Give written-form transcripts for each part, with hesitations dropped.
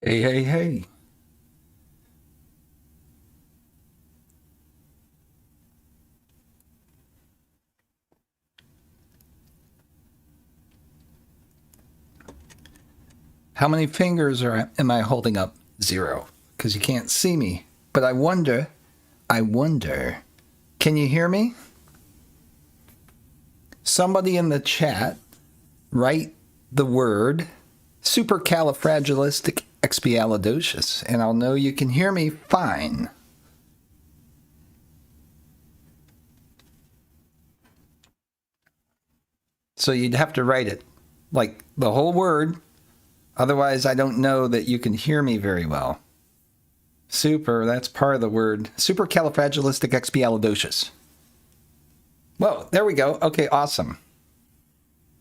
Hey, hey, hey. How many fingers am I holding up? 0, because you can't see me. But I wonder, can you hear me? Somebody in the chat, write the word supercalifragilisticexpialidocious, and I'll know you can hear me fine. So you'd have to write it, like the whole word. Otherwise, I don't know that you can hear me very well. Super, that's part of the word. Supercalifragilisticexpialidocious. Whoa, there we go. Okay, awesome.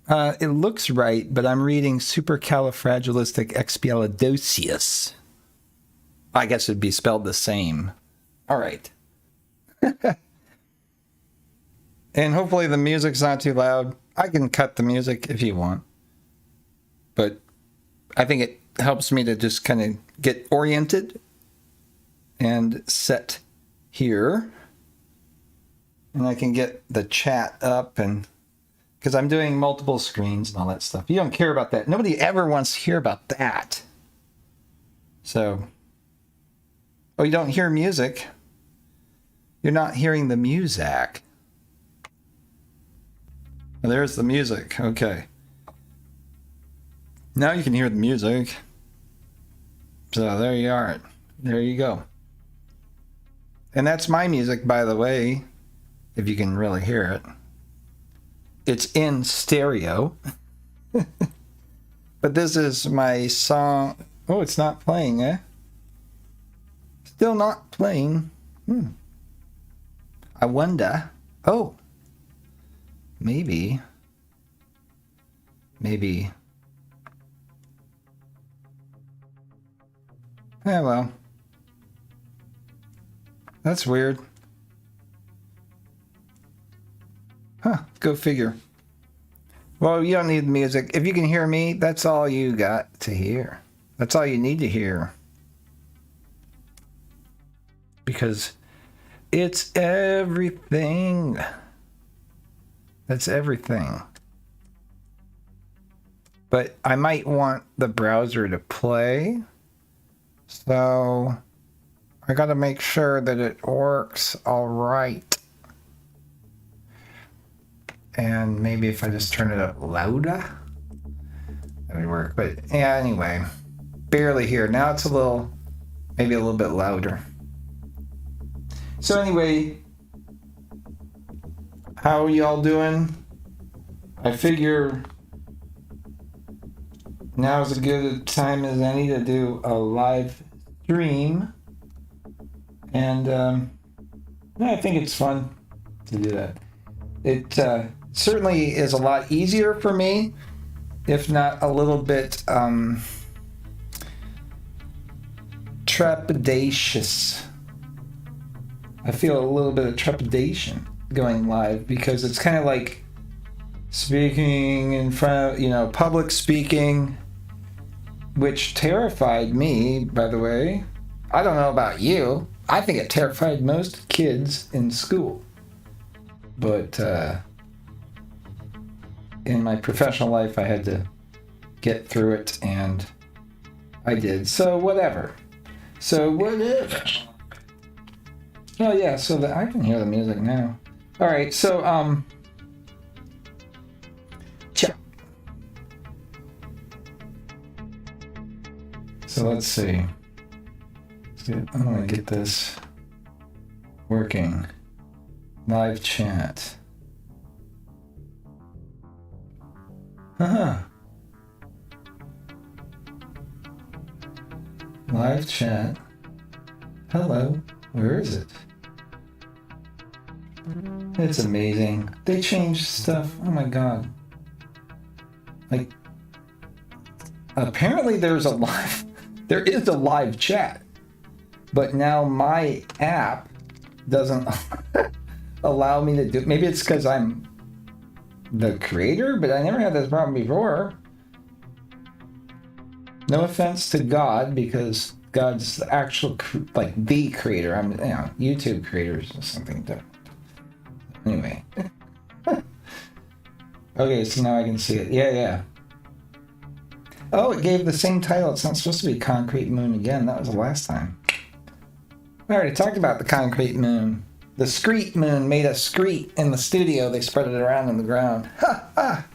It looks right, but I'm reading supercalifragilisticexpialidocious. I guess it'd be spelled the same. All right. And hopefully the music's not too loud. I can cut the music if you want. But I think it helps me to just kind of get oriented and set here. And I can get the chat up, and because I'm doing multiple screens and all that stuff. You don't care about that. Nobody ever wants to hear about that. So, oh, you don't hear music. You're not hearing the music. Well, there's the music. Okay. Now you can hear the music. So there you are. There you go. And that's my music, by the way, if you can really hear it. It's in stereo. But this is my song. Oh, it's not playing, eh? Still not playing. I wonder. Oh. Maybe. Yeah, well. That's weird. Huh, go figure. Well, you don't need the music. If you can hear me, that's all you got to hear. That's all you need to hear. Because it's everything. That's everything. But I might want the browser to play. So I got to make sure that it works all right. And maybe if I just turn it up louder, that would work. But yeah, anyway, barely here. Now it's maybe a little bit louder. So anyway, how y'all doing? I figure now is as good a time as any to do a live stream. And I think it's fun to do that. It certainly is a lot easier for me, if not a little bit trepidatious. I feel a little bit of trepidation going live because it's kind of like speaking in front of, public speaking, which terrified me, by the way. I don't know about you. I think it terrified most kids in school. But in my professional life, I had to get through it, and I did. So whatever. Oh yeah, so that I can hear the music now. All right, so so let's see. I'm gonna get this working. Live chat. Live chat. Hello. Where is it? It's amazing. They changed stuff. Oh my god. Like, apparently there is a live chat. But now my app doesn't allow me to do. Maybe it's because I'm the creator, but I never had this problem before. No offense to God, because God's the actual, like, the creator. I'm, YouTube creators or something different. Anyway. Okay, so now I can see it. Yeah. Oh, it gave the same title. It's not supposed to be Concrete Moon again. That was the last time. I already talked about the concrete moon. The screet moon made a screet in the studio. They spread it around on the ground. Ha ha!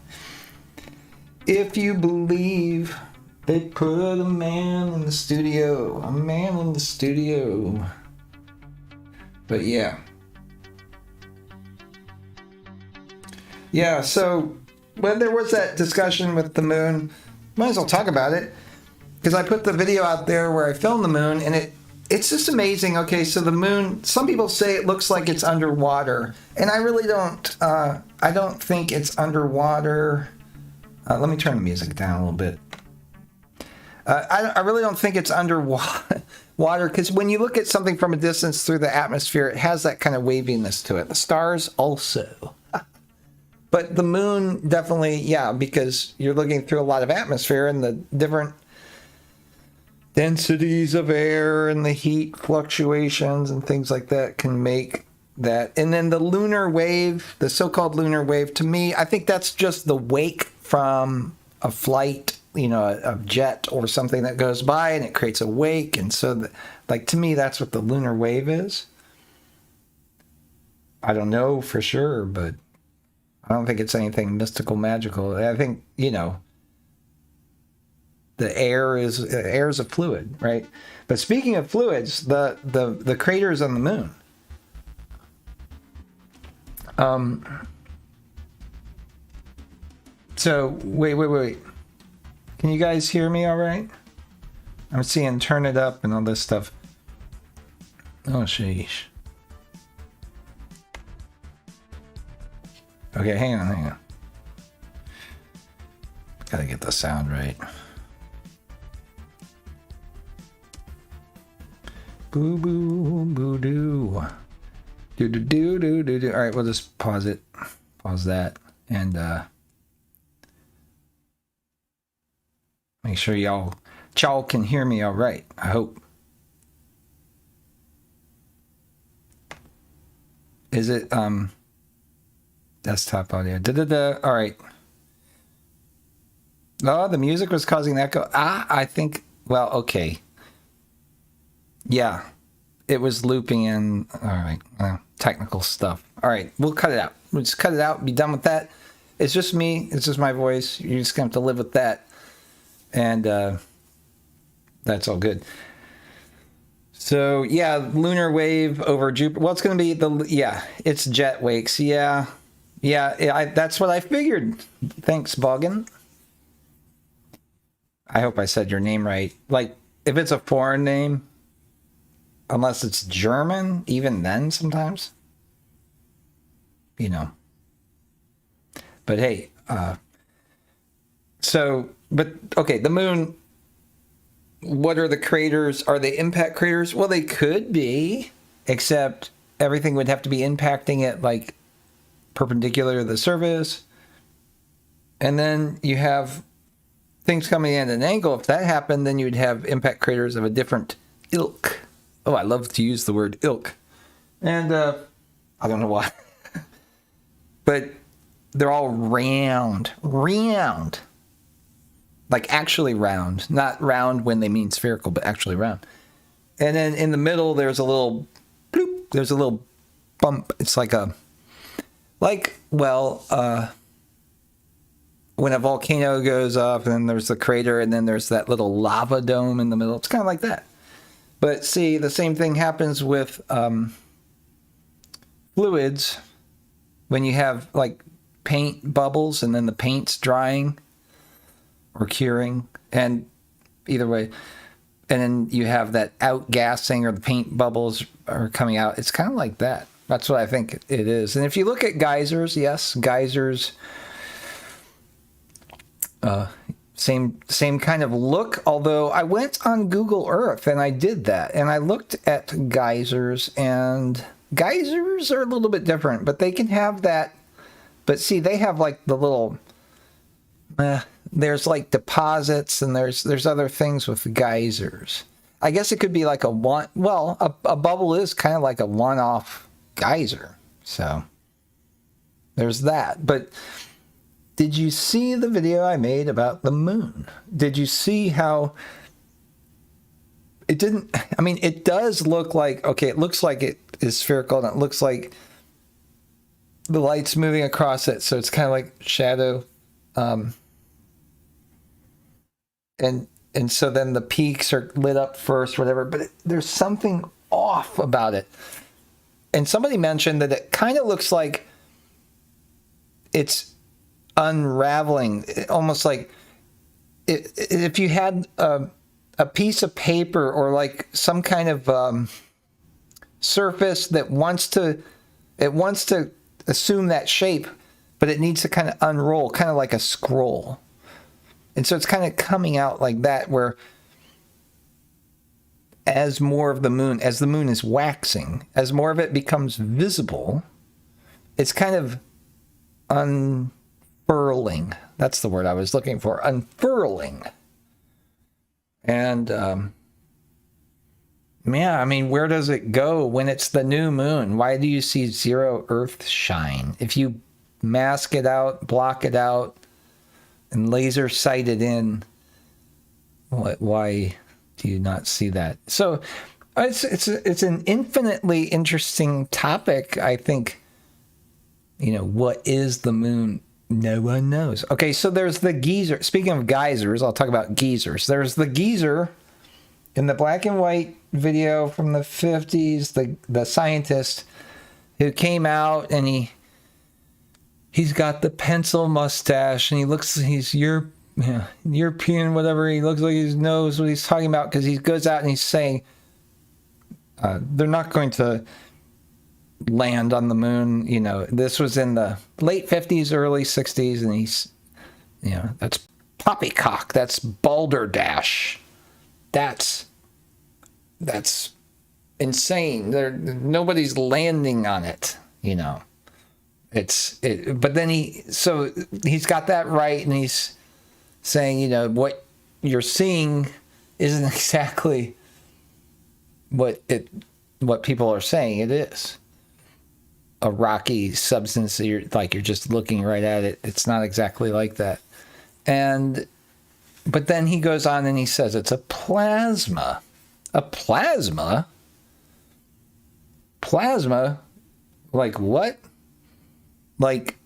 If you believe they put a man in the studio. A man in the studio. But yeah. Yeah, so when there was that discussion with the moon, might as well talk about it. Because I put the video out there where I filmed the moon, and it's just amazing. Okay, so the moon, some people say it looks like it's underwater, and I really don't. I don't think it's underwater. Let me turn the music down a little bit. I really don't think it's underwater, because when you look at something from a distance through the atmosphere, it has that kind of waviness to it. The stars also. But the moon definitely, yeah, because you're looking through a lot of atmosphere and the different densities of air and the heat fluctuations and things like that can make that. And then the lunar wave, the so-called lunar wave, to me, I think that's just the wake from a flight, a jet or something that goes by and it creates a wake. And so, to me, that's what the lunar wave is. I don't know for sure, but I don't think it's anything mystical, magical. I think, the air is a fluid, right? But speaking of fluids, the craters on the moon. So wait. Can you guys hear me all right? I'm seeing turn it up and all this stuff. Oh, sheesh. Okay, hang on. Gotta get the sound right. Boo boo boo doo. Do do do do do do. All right, we'll just pause it. Pause that and make sure y'all can hear me all right. I hope. Is it desktop audio? All right. Oh, the music was causing that echo. I think. Well, okay. Yeah, it was looping in. All right, technical stuff. All right, we'll cut it out. We'll just cut it out. Be done with that. It's just me. It's just my voice. You're just gonna have to live with that, and that's all good. So yeah, lunar wave over Jupiter. Well, it's gonna be it's jet wakes. Yeah, that's what I figured. Thanks, Boggin. I hope I said your name right. Like, if it's a foreign name, unless it's German, even then sometimes, But hey, okay, the moon, what are the craters? Are they impact craters? Well, they could be, except everything would have to be impacting it like perpendicular to the surface. And then you have things coming in at an angle. If that happened, then you'd have impact craters of a different ilk. Oh, I love to use the word ilk. And I don't know why. But they're all round. Like actually round. Not round when they mean spherical, but actually round. And then in the middle, there's a little bloop. There's a little bump. It's when a volcano goes up, and then there's the crater, and then there's that little lava dome in the middle. It's kind of like that. But see, the same thing happens with fluids when you have like paint bubbles and then the paint's drying or curing, and either way, and then you have that outgassing or the paint bubbles are coming out. It's kind of like that. That's what I think it is. And if you look at geysers, yes, geysers, same kind of look, although I went on Google Earth and I did that and I looked at geysers, and geysers are a little bit different, but they can have that. But see, they have like the little there's like deposits, and there's other things with geysers. I guess it could be like a bubble is kind of like a one-off geyser. So there's that. But did you see the video I made about the moon? Did you see how it didn't, I mean, it does look like, okay, it looks like it is spherical, and it looks like the light's moving across it, so it's kind of like shadow. And so then the peaks are lit up first, whatever, but there's something off about it. And somebody mentioned that it kind of looks like it's unraveling, almost like if you had a piece of paper or like some kind of surface that wants to assume that shape, but it needs to kind of unroll, kind of like a scroll. And so it's kind of coming out like that, where as more of the moon, as the moon is waxing, as more of it becomes visible, it's kind of unfurling. That's the word I was looking for, unfurling. And yeah, I mean, where does it go when it's the new moon? Why do you see zero Earth shine? If you mask it out, block it out, and laser sight it in, why do you not see that? So it's an infinitely interesting topic. I think, what is the moon? No one knows. Okay, so there's the geyser. Speaking of geysers, I'll talk about geysers. There's the geyser in the black and white video from the 50s, the scientist who came out, and he's got the pencil mustache, and he's European, whatever. He looks like he knows what he's talking about, because he goes out and he's saying they're not going to land on the moon. This was in the late 50s, early 60s, and he's, that's poppycock, that's balderdash, that's nobody's landing on it, but then he's got that right, and he's saying, what you're seeing isn't exactly what people are saying it is. A rocky substance that you're just looking right at it. It's not exactly like that. But then he goes on and he says it's a plasma. A plasma? Plasma? Like what? Like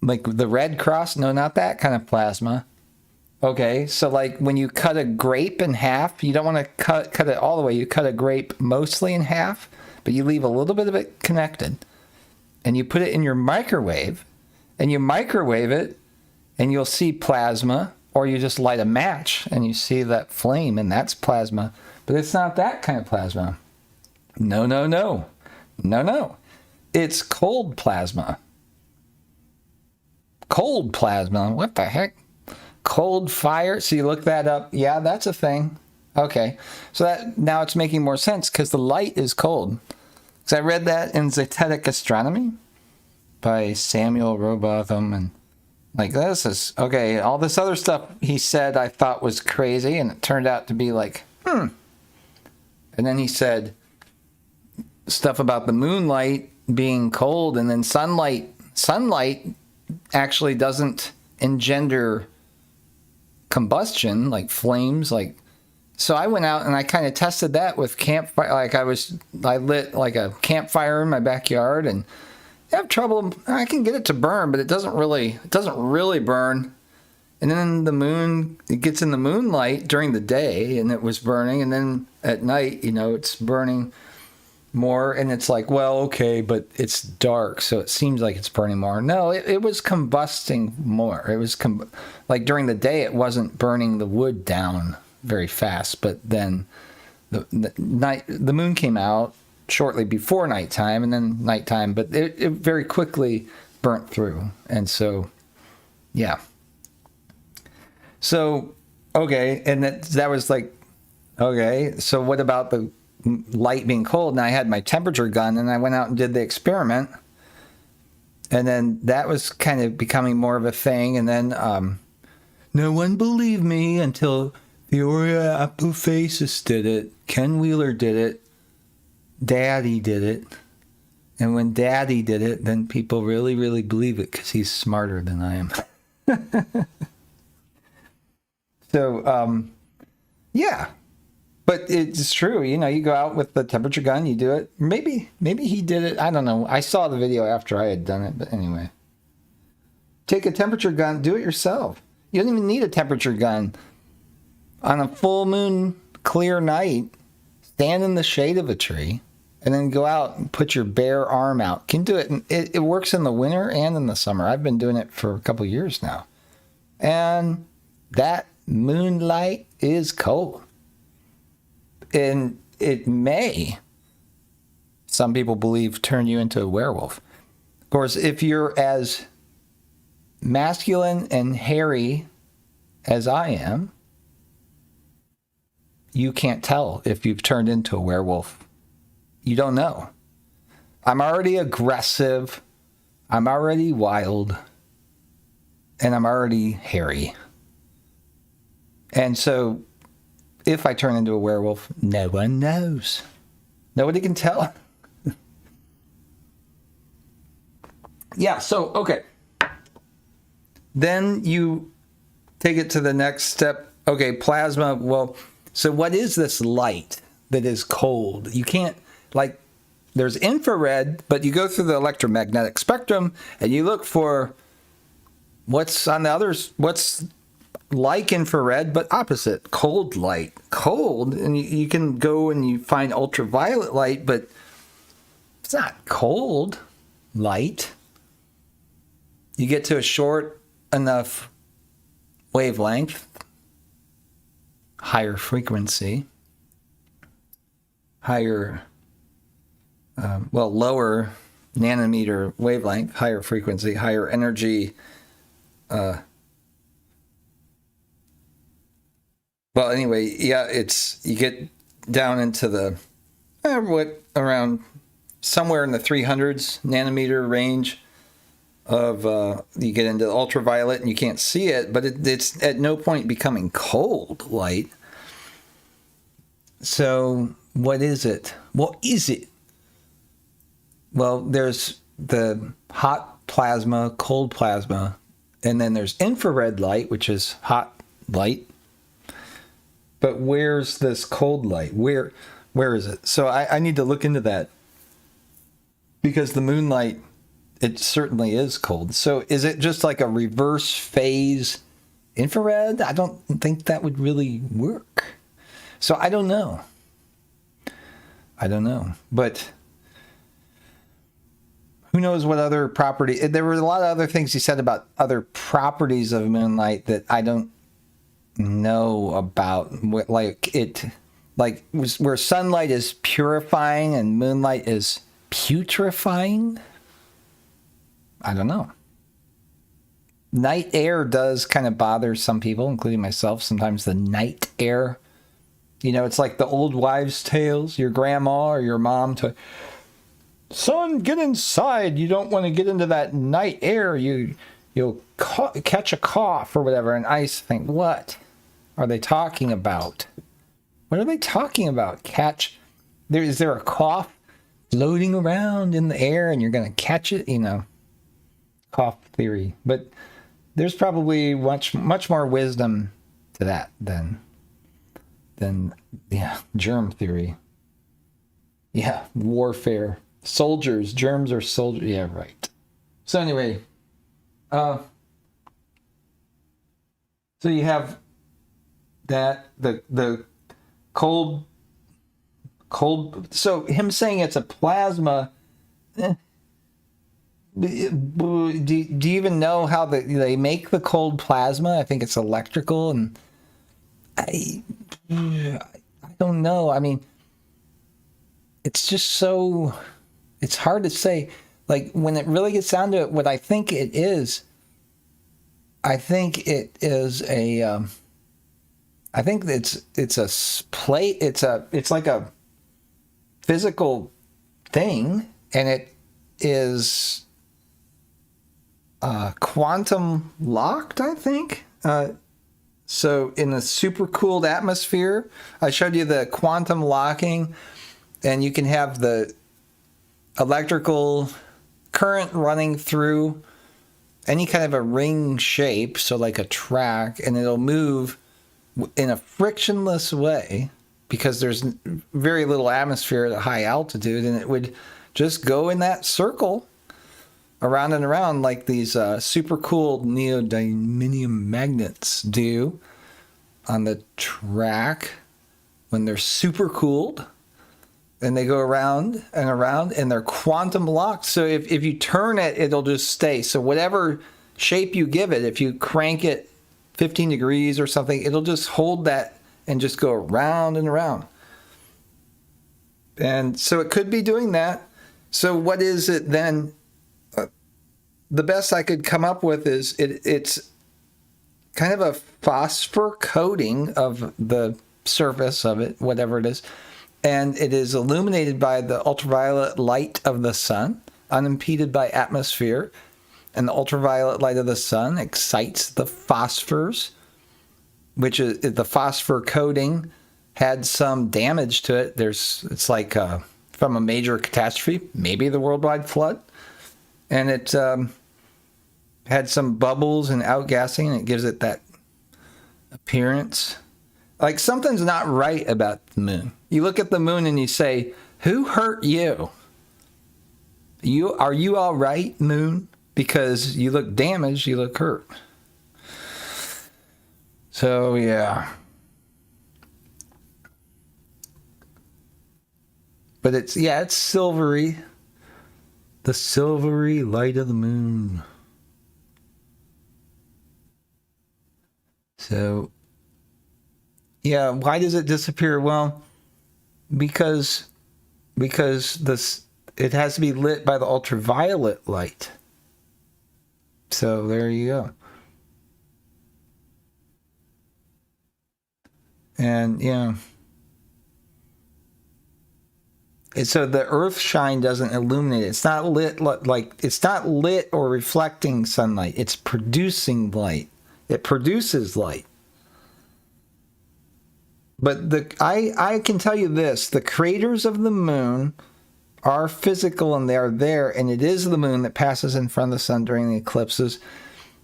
the Red Cross? No, not that kind of plasma. Okay, so like when you cut a grape in half, you don't want to cut it all the way. You cut a grape mostly in half, but you leave a little bit of it connected. And you put it in your microwave, and you microwave it, and you'll see plasma, or you just light a match, and you see that flame, and that's plasma. But it's not that kind of plasma. No. It's cold plasma. Cold plasma. What the heck? Cold fire. So you look that up. Yeah, that's a thing. Okay. So that now it's making more sense, because the light is cold. Because I read that in Zetetic Astronomy by Samuel Robotham, and like, this is okay. All this other stuff he said I thought was crazy, and it turned out to be like, And then he said stuff about the moonlight being cold, and then sunlight actually doesn't engender combustion, like flames, like. So I went out and I kind of tested that with campfire. Like I lit like a campfire in my backyard, and I have trouble. I can get it to burn, but it doesn't really burn. And then it gets in the moonlight during the day, and it was burning. And then at night, it's burning more, and it's like, well, okay, but it's dark, so it seems like it's burning more. No, it was combusting more. It was like during the day, it wasn't burning the wood down very fast, but then the moon came out shortly before nighttime, and then nighttime, but it very quickly burnt through. And so, yeah. So, okay, and that was like, okay, so what about the light being cold? And I had my temperature gun, and I went out and did the experiment, And then that was kind of becoming more of a thing. And then no one believed me until Theoria Apophasis did it. Ken Wheeler did it. Daddy did it. And when Daddy did it, then people really, really believe it because he's smarter than I am. So, yeah. But it's true. You know, you go out with the temperature gun, you do it. Maybe he did it. I don't know. I saw the video after I had done it. But anyway. Take a temperature gun. Do it yourself. You don't even need a temperature gun. On a full moon, clear night, stand in the shade of a tree. And then go out and put your bare arm out. Can do it. And it works in the winter and in the summer. I've been doing it for a couple of years now. And that moonlight is cold. And it may, some people believe, turn you into a werewolf. Of course, if you're as masculine and hairy as I am, you can't tell if you've turned into a werewolf. You don't know. I'm already aggressive. I'm already wild. And I'm already hairy. And so, if I turn into a werewolf, no one knows. Nobody can tell. Yeah, so, okay. Then you take it to the next step. Okay, plasma. Well, so what is this light that is cold? You can't, like, there's infrared, but you go through the electromagnetic spectrum and you look for what's on the others, what's like infrared, but opposite, cold light. Cold, and you can go and you find ultraviolet light, but it's not cold light. You get to a short enough wavelength, higher frequency, higher, lower nanometer wavelength, higher frequency, higher energy. Well, anyway, yeah, you get down into the, around somewhere in the 300s nanometer range of, you get into ultraviolet and you can't see it, but it's at no point becoming cold light. So what is it? What is it? Well, there's the hot plasma, cold plasma, and then there's infrared light, which is hot light. But where's this cold light? Where is it? So I need to look into that. Because the moonlight, it certainly is cold. So is it just like a reverse phase infrared? I don't think that would really work. So I don't know. But who knows what other property. There were a lot of other things he said about other properties of moonlight that I don't know about, where sunlight is purifying and moonlight is putrefying. I don't know. Night air does kind of bother some people, including myself. Sometimes the night air, it's like the old wives' tales. Your grandma or your mom son, get inside. You don't want to get into that night air. You'll catch a cough or whatever. And I think, what are they talking about? What are they talking about? Is there a cough floating around in the air and you're going to catch it? Cough theory. But there's probably much more wisdom to that than germ theory. Yeah, warfare. Soldiers, germs are soldiers. Yeah, right. So anyway, so you have that the cold. So him saying it's a plasma. Do you even know how they make the cold plasma? I think it's electrical, and I don't know. I mean, it's just so. It's hard to say. Like, when it really gets down to it, what I think it is, I think it's a plate. It's like a physical thing, and it is quantum locked, I think. So in a super cooled atmosphere, I showed you the quantum locking, and you can have the electrical current running through any kind of a ring shape, so like a track, and it'll move in a frictionless way because there's very little atmosphere at a high altitude, and it would just go in that circle around and around like these super cooled neodymium magnets do on the track when they're super cooled. And they go around and around, and they're quantum locked. So if you turn it, it'll just stay. So whatever shape you give it, if you crank it 15 degrees or something, it'll just hold that and just go around and around. And so it could be doing that. So what is it then? The best I could come up with is it's kind of a phosphor coating of the surface of it, whatever it is. And it is illuminated by the ultraviolet light of the sun, unimpeded by atmosphere. And the ultraviolet light of the sun excites the phosphors, which is the phosphor coating had some damage to it. It's like from a major catastrophe, maybe the worldwide flood. And it had some bubbles and outgassing, and it gives it that appearance. Like something's not right about the moon. You look at the moon and you say, who hurt you? Are you all right, moon? Because you look damaged, you look hurt. So, yeah. But it's silvery. The silvery light of the moon. So, yeah, why does it disappear? Well, because it has to be lit by the ultraviolet light. So there you go. And yeah. And so the earth shine doesn't illuminate it. It's not lit it's not lit or reflecting sunlight. It's producing light. It produces light. But I can tell you this, the craters of the moon are physical and they are there, and it is the moon that passes in front of the sun during the eclipses,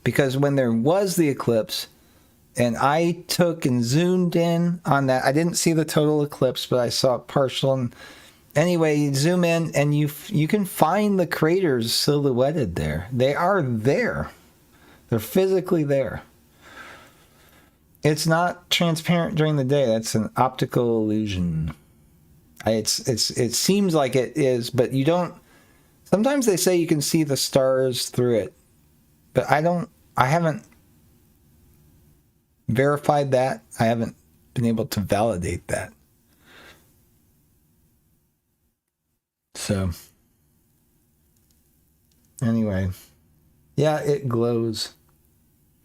because when there was the eclipse, and I took and zoomed in on that, I didn't see the total eclipse, but I saw it partial, and anyway, you zoom in and you can find the craters silhouetted there. They are there. They're physically there. It's not transparent during the day. That's an optical illusion. It seems like it is, but you don't. Sometimes they say you can see the stars through it, but I haven't verified that. I haven't been able to validate that. So, anyway, yeah, it glows.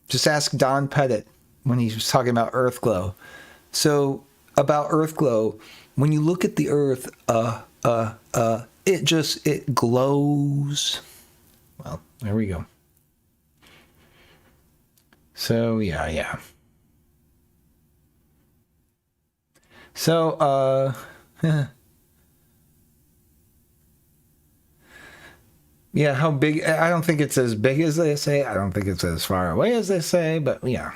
Just ask Don Pettit when he was talking about Earth glow. So, about Earth glow, when you look at the Earth, it glows. Well, there we go. So, yeah. So, yeah, how big? I don't think it's as big as they say. I don't think it's as far away as they say, but yeah.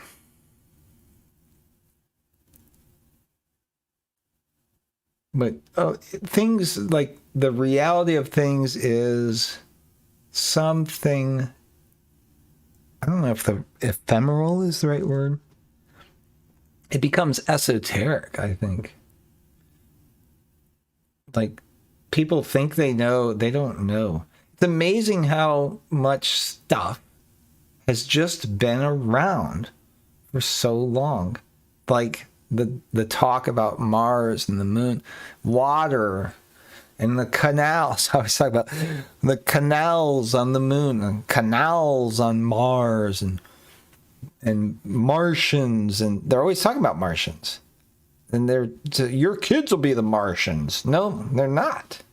But things like the reality of things is something. I don't know if the ephemeral is the right word. It becomes esoteric, I think. Like people think they know, they don't know. It's amazing how much stuff has just been around for so long. Like the talk about Mars and the moon, water, and the canals. I always talk about the canals on the moon and canals on Mars and Martians, and they're always talking about Martians. And your kids will be the Martians. No, they're not.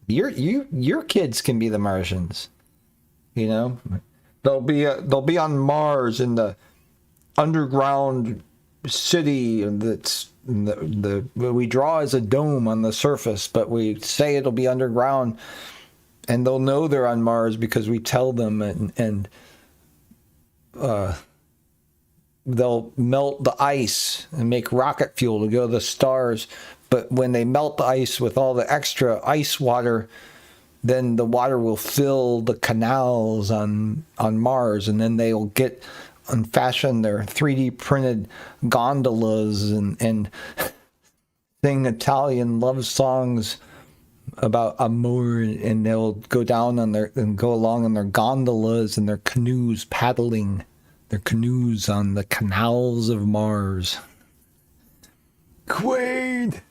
Your kids can be the Martians. You know, they'll be on Mars in the underground city, and that's the we draw as a dome on the surface, but we say it'll be underground, and they'll know they're on Mars because we tell them, and they'll melt the ice and make rocket fuel to go to the stars. But when they melt the ice with all the extra ice water, then the water will fill the canals on Mars, and then they'll get and fashion their 3D printed gondolas and sing Italian love songs about amor, and they'll go down on go along on their gondolas and their canoes, paddling their canoes on the canals of Mars. Quaid,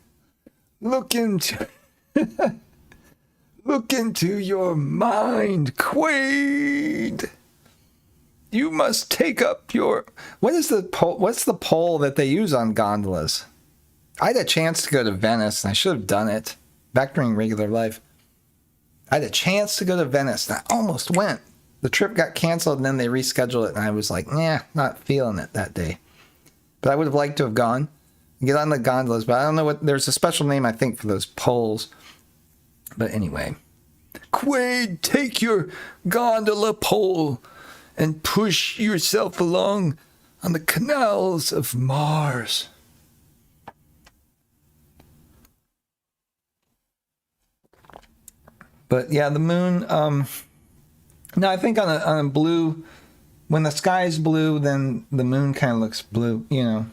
look into your mind, Quaid. You must take up your... What's the pole that they use on gondolas? I had a chance to go to Venice, and I should have done it back during regular life. I had a chance to go to Venice, and I almost went. The trip got canceled, and then they rescheduled it, and I was like, nah, not feeling it that day. But I would have liked to have gone and get on the gondolas, but I don't know what... There's a special name, I think, for those poles. But anyway. Quaid, take your gondola pole and push yourself along on the canals of Mars. But yeah, the moon, no, I think on a blue, when the sky's blue, then the moon kind of looks blue, you know.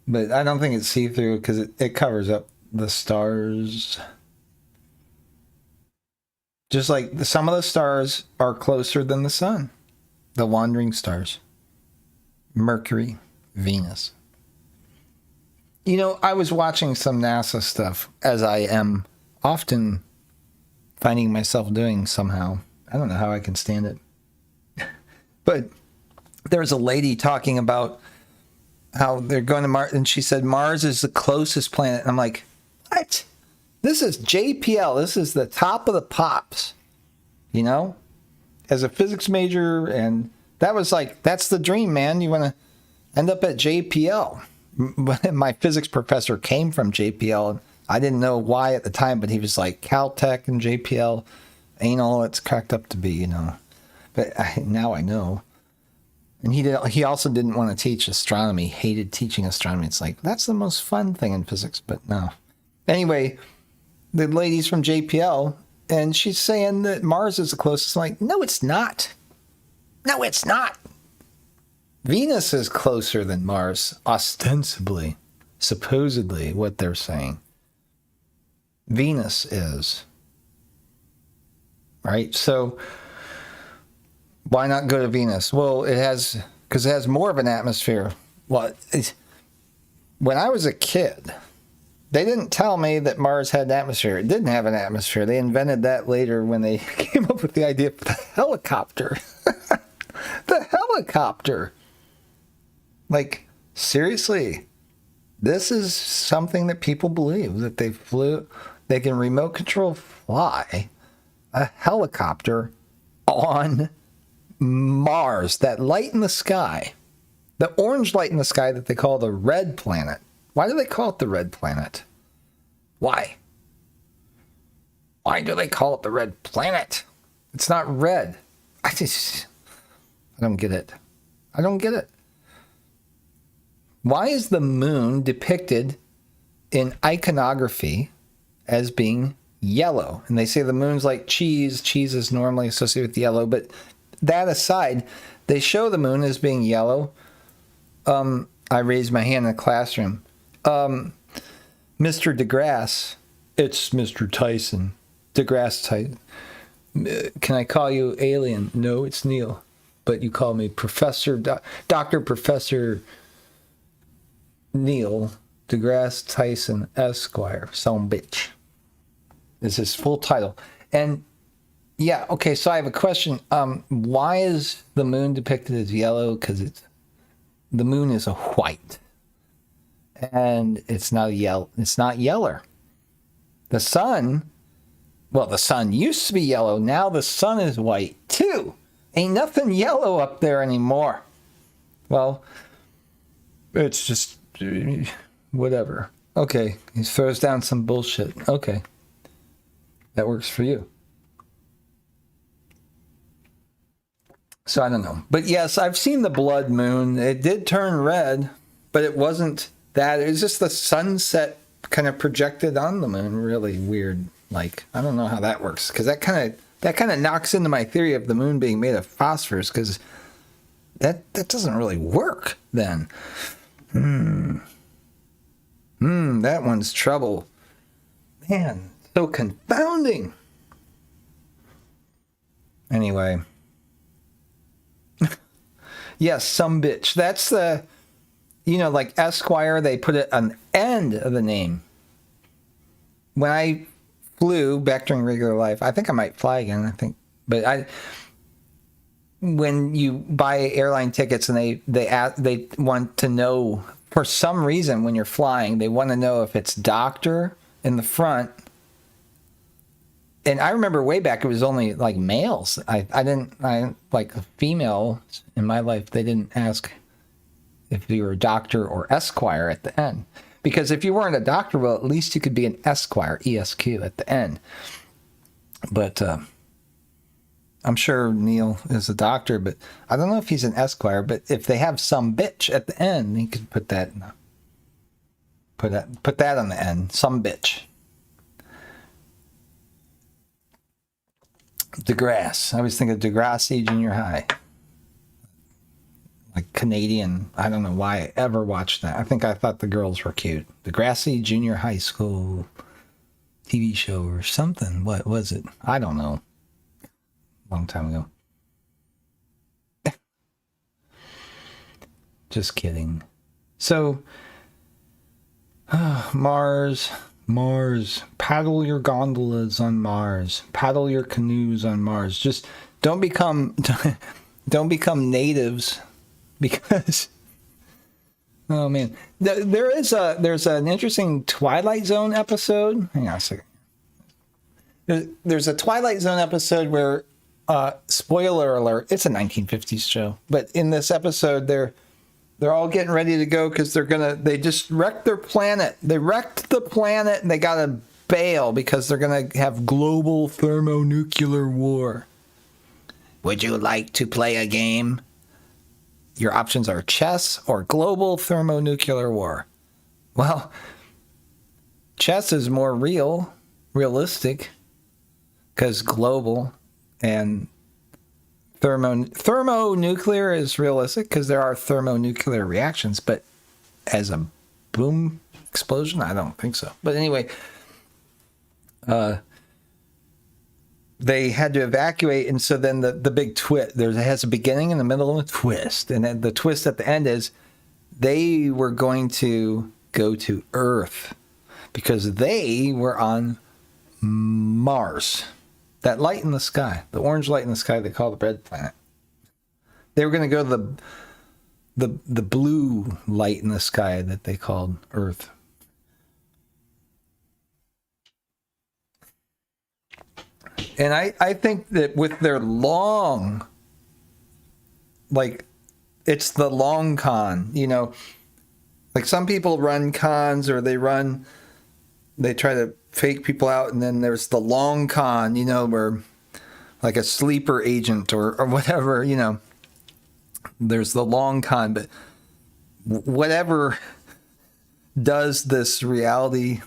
But I don't think it's see-through because it covers up the stars. Just like some of the stars are closer than the sun. The wandering stars. Mercury, Venus. You know, I was watching some NASA stuff, as I am often finding myself doing somehow. I don't know how I can stand it. But there's a lady talking about how they're going to Mars, and she said Mars is the closest planet. And I'm like, what? This is JPL. This is the top of the pops, you know, as a physics major. And that was like, that's the dream, man. You want to end up at JPL. My physics professor came from JPL. I didn't know why at the time, but he was like, Caltech and JPL ain't all it's cracked up to be, you know. But now I know. And he also didn't want to teach astronomy, hated teaching astronomy. It's like, that's the most fun thing in physics, but no. Anyway, the lady's from JPL, and she's saying that Mars is the closest. I'm like, no, it's not. No, it's not. Venus is closer than Mars, ostensibly, supposedly, what they're saying. Venus is. Right? So, why not go to Venus? Well, because it has more of an atmosphere. Well, when I was a kid, they didn't tell me that Mars had an atmosphere. It didn't have an atmosphere. They invented that later when they came up with the idea of the helicopter. The helicopter. Like, seriously, this is something that people believe, that they can remote control fly a helicopter on Mars. That light in the sky, the orange light in the sky that they call the red planet. Why do they call it the red planet? Why? Why do they call it the red planet? It's not red. I don't get it. I don't get it. Why is the moon depicted in iconography as being yellow? And they say the moon's like cheese. Cheese is normally associated with yellow. But that aside, they show the moon as being yellow. I raised my hand in the classroom. Mr. DeGrasse, it's Mr. Tyson. DeGrasse Tyson. Can I call you alien? No, it's Neil. But you call me Professor, Dr. Professor Neil DeGrasse Tyson Esquire. Some bitch is his full title. And yeah, okay, so I have a question. Why is the moon depicted as yellow? Because the moon is a white. And it's not yellow. It's not yeller. The sun Well, the sun used to be yellow. Now the sun is white, too. Ain't nothing yellow up there anymore. Well, it's just whatever. Okay, he throws down some bullshit. Okay, that works for you. So I don't know. But yes, I've seen the blood moon. It did turn red, but it wasn't that. It was just the sunset kind of projected on the moon. Really weird. Like, I don't know how that works, because that kind of knocks into my theory of the moon being made of phosphorus, because that doesn't really work then. That one's trouble. Man, so confounding. Anyway. Yes, some bitch. That's the, like Esquire, they put it on the end of the name. When I flew back during regular life, I think I might fly again, but when you buy airline tickets and they want to know, for some reason, when you're flying, they want to know if it's doctor in the front. And I remember way back, it was only like males. I didn't like a female in my life. They didn't ask if you were a doctor or Esquire at the end. Because if you weren't a doctor, well, at least you could be an Esquire, ESQ, at the end. But I'm sure Neil is a doctor, but I don't know if he's an Esquire. But if they have some bitch at the end, you could put that on the end. Some bitch. DeGrasse. I was thinking Degrassi Junior High. Like Canadian. I don't know why I ever watched that. I thought the girls were cute. Degrassi Junior High School TV show or something. What was it? I don't know. Long time ago. Just kidding. So, Mars, paddle your gondolas on Mars, paddle your canoes on Mars. Just don't become natives, because oh man, there's an interesting Twilight Zone episode. Hang on a second. There's a Twilight Zone episode where, spoiler alert, it's a 1950s show, but in this episode they're all getting ready to go because they just wrecked their planet. They wrecked the planet and they got to bail because they're going to have global thermonuclear war. Would you like to play a game? Your options are chess or global thermonuclear war. Well, chess is more realistic, because global, and thermonuclear is realistic because there are thermonuclear reactions, but as a boom explosion, I don't think so. But anyway, they had to evacuate, and so then the big twist, it has a beginning and a middle and a twist, and then the twist at the end is they were going to go to Earth because they were on Mars. That light in the sky, the orange light in the sky they call the red planet. They were going to go to the blue light in the sky that they called Earth. And I think that with their long, like, it's the long con, like some people run cons, or they try to fake people out, and then there's the long con, where like a sleeper agent or whatever, there's the long con. But whatever does this reality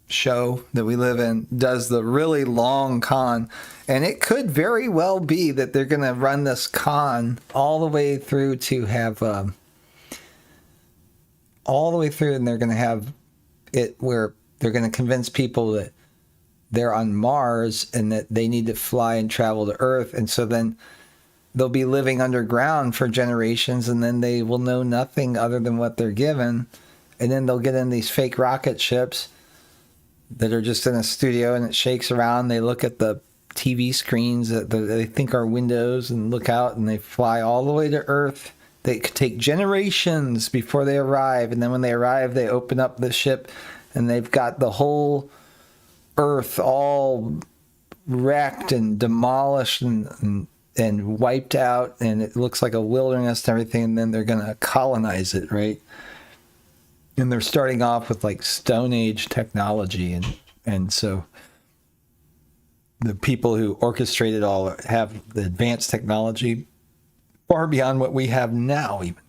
show that we live in does the really long con, and it could very well be that they're going to run this con all the way through to have all the way through, and they're going to have it where they're going to convince people that they're on Mars and that they need to fly and travel to Earth. And so then they'll be living underground for generations, and then they will know nothing other than what they're given. And then they'll get in these fake rocket ships that are just in a studio, and it shakes around. They look at the TV screens that they think are windows and look out, and they fly all the way to Earth. They could take generations before they arrive. And then when they arrive, they open up the ship, and they've got the whole earth all wrecked and demolished and wiped out, and it looks like a wilderness and everything, and then they're going to colonize it, right? And they're starting off with like Stone Age technology, and so the people who orchestrate it all have the advanced technology far beyond what we have now even.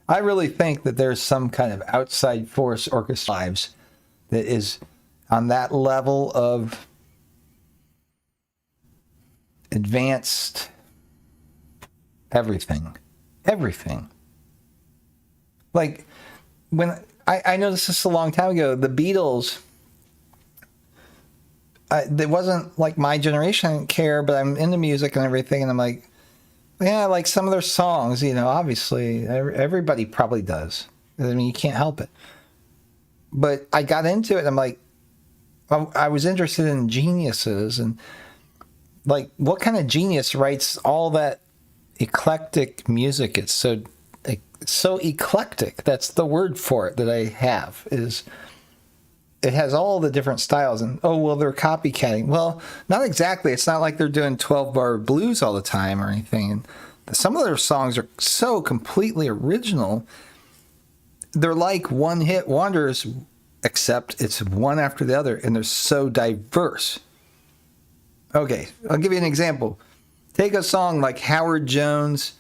I really think that there's some kind of outside force orchestrating lives that is on that level of advanced everything. Like, when I noticed this a long time ago, the Beatles, it wasn't like my generation, I didn't care, but I'm into music and everything, and I'm like, yeah, I like some of their songs, you know, obviously, everybody probably does. I mean, you can't help it. But I got into it, and I'm like, I was interested in geniuses, and like, what kind of genius writes all that eclectic music? It's so eclectic. That's the word for it that I have, is it has all the different styles. And oh, well, they're copycatting. Well, not exactly. It's not like they're doing 12-bar blues all the time or anything. And some of their songs are so completely original. They're like one-hit wonders, except it's one after the other, and they're so diverse. Okay, I'll give you an example. Take a song like Howard Jones,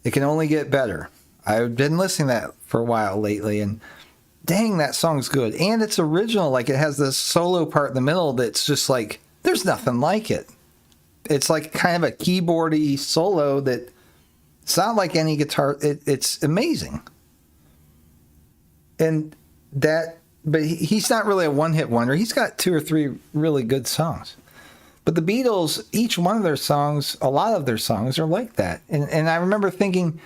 It Can Only Get Better. I've been listening to that for a while lately, and dang, that song's good. And it's original. Like, it has this solo part in the middle that's just like, there's nothing like it. It's like kind of a keyboardy solo that it's not like any guitar. It's amazing. And that, but he's not really a one-hit wonder. He's got 2 or 3 really good songs. But the Beatles, each one of their songs, a lot of their songs are like that. And I remember thinking,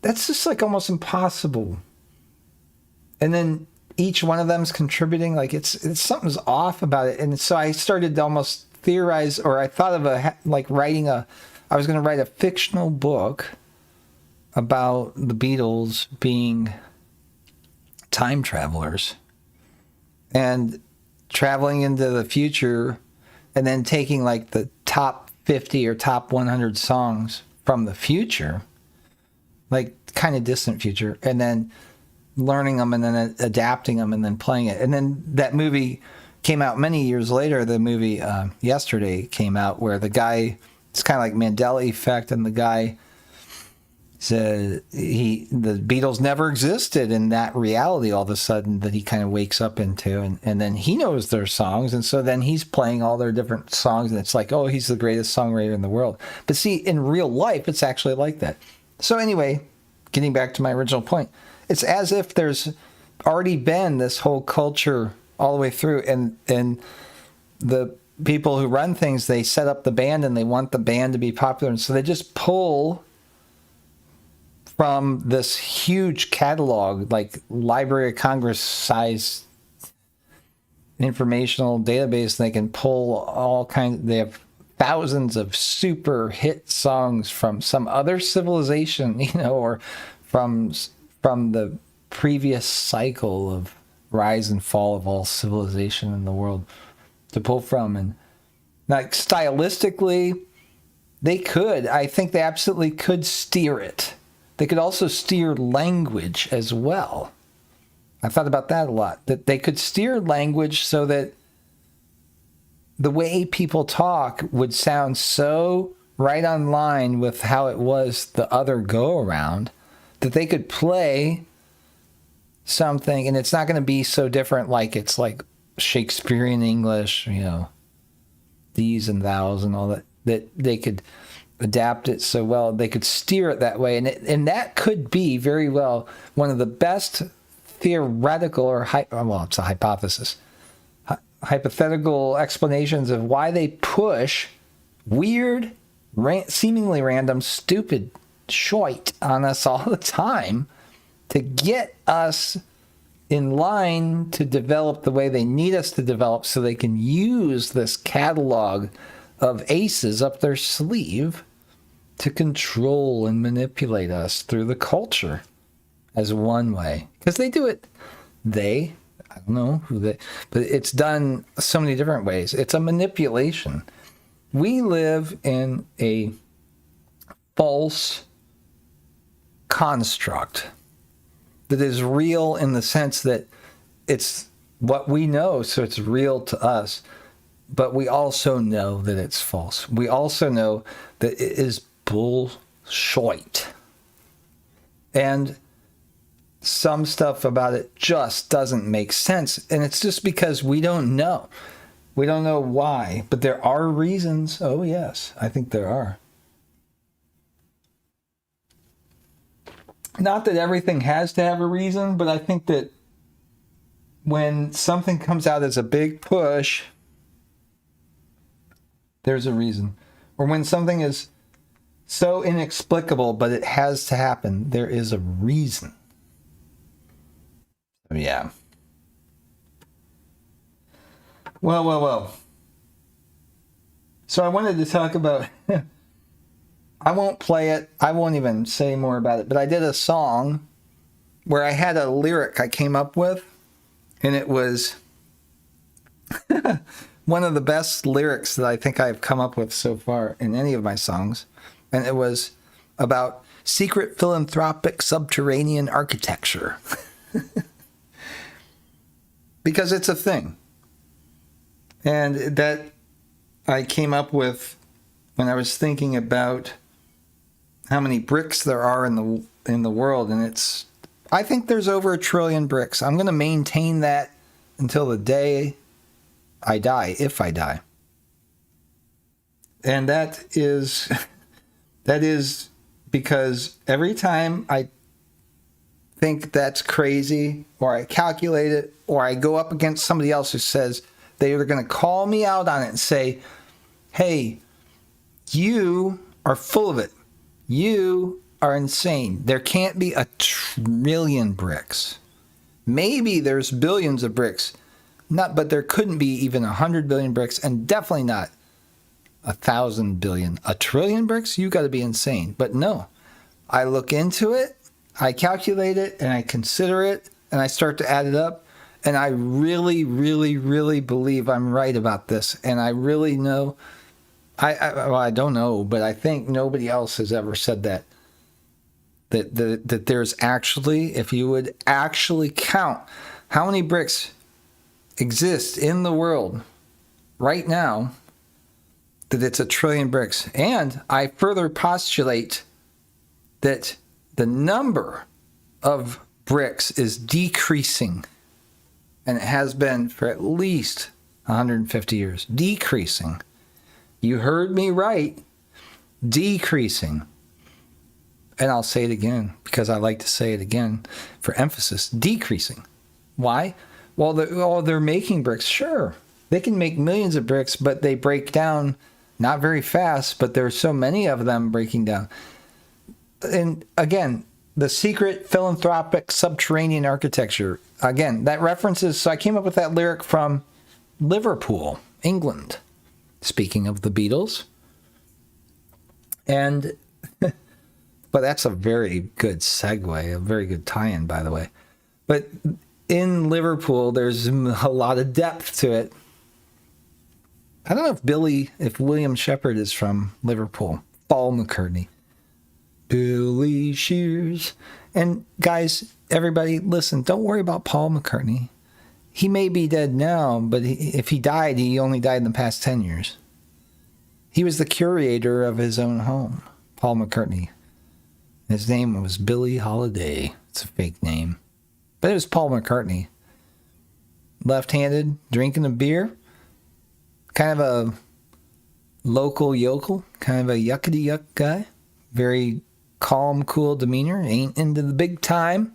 that's just like almost impossible. And then each one of them's contributing, like it's something's off about it. And so I started to almost theorize, or I thought of I was going to write a fictional book about the Beatles being time travelers and traveling into the future, and then taking like the top 50 or top 100 songs from the future, like kind of distant future, and then learning them and then adapting them and then playing it. And then that movie came out many years later. The movie Yesterday came out, where the guy, it's kind of like Mandela effect, and the guy said the Beatles never existed in that reality all of a sudden that he kind of wakes up into, and then he knows their songs, and so then he's playing all their different songs, and it's like, oh, he's the greatest songwriter in the world. But see, in real life, it's actually like that. So anyway, getting back to my original point, it's as if there's already been this whole culture all the way through, and the people who run things, they set up the band and they want the band to be popular, and so they just pull from this huge catalog, like Library of Congress size informational database. They can pull all kinds. They have thousands of super hit songs from some other civilization, you know, or from the previous cycle of rise and fall of all civilization in the world to pull from. And like, stylistically, I think they absolutely could steer it. They could also steer language as well. I thought about that a lot, that they could steer language so that the way people talk would sound so right on line with how it was the other go around, that they could play something and it's not going to be so different, like it's like Shakespearean English, you know, these and thous and all that, that they could adapt it so well, they could steer it that way. And that could be very well one of the best theoretical or it's a hypothesis, hypothetical explanations of why they push weird, seemingly random, stupid shite on us all the time to get us in line to develop the way they need us to develop, so they can use this catalog of aces up their sleeve to control and manipulate us through the culture as one way. Because they do it. I don't know who they, but it's done so many different ways. It's a manipulation. We live in a false construct that is real in the sense that it's what we know, so it's real to us. But we also know that it's false. We also know that it is bullshit. And some stuff about it just doesn't make sense. And it's just because we don't know. We don't know why. But there are reasons. Oh, yes, I think there are. Not that everything has to have a reason, but I think that when something comes out as a big push, there's a reason. Or when something is so inexplicable, but it has to happen, there is a reason. Yeah. Well. So I wanted to talk about... I won't play it. I won't even say more about it. But I did a song where I had a lyric I came up with. And it was one of the best lyrics that I think I've come up with so far in any of my songs. And it was about secret philanthropic subterranean architecture. Because it's a thing. And that I came up with when I was thinking about how many bricks there are in the world. And I think there's over 1 trillion bricks. I'm going to maintain that until the day I die, if I die. And that is because every time I think that's crazy, or I calculate it, or I go up against somebody else who says they are going to call me out on it and say, hey, you are full of it. You are insane. There can't be 1 trillion bricks. Maybe there's billions of bricks. But there couldn't be even 100 billion bricks, and definitely not 1,000 billion. 1 trillion bricks? You got to be insane. But no. I look into it, I calculate it, and I consider it, and I start to add it up, and I really, really, really believe I'm right about this. And I really know... I don't know, but I think nobody else has ever said that. That there's actually, if you would actually count how many bricks exist in the world right now, that it's 1 trillion bricks. And I further postulate that the number of bricks is decreasing. And it has been for at least 150 years. Decreasing. You heard me right. Decreasing. And I'll say it again because I like to say it again for emphasis. Decreasing. Why? Well, they're making bricks. Sure. They can make millions of bricks, but they break down not very fast, but there are so many of them breaking down. And again, the secret philanthropic subterranean architecture. Again, that references, so I came up with that lyric from Liverpool, England. Speaking of the Beatles. And, but that's a very good segue, a very good tie-in, by the way. But in Liverpool, there's a lot of depth to it. I don't know if William Shepherd is from Liverpool. Paul McCartney. Billy Shears. And guys, everybody, listen, don't worry about Paul McCartney. He may be dead now, but if he died, he only died in the past 10 years. He was the curator of his own home, Paul McCartney. His name was Billie Holiday. It's a fake name. But it was Paul McCartney. Left-handed, drinking a beer. Kind of a local yokel. Kind of a yuckity-yuck guy. Very calm, cool demeanor. Ain't into the big time.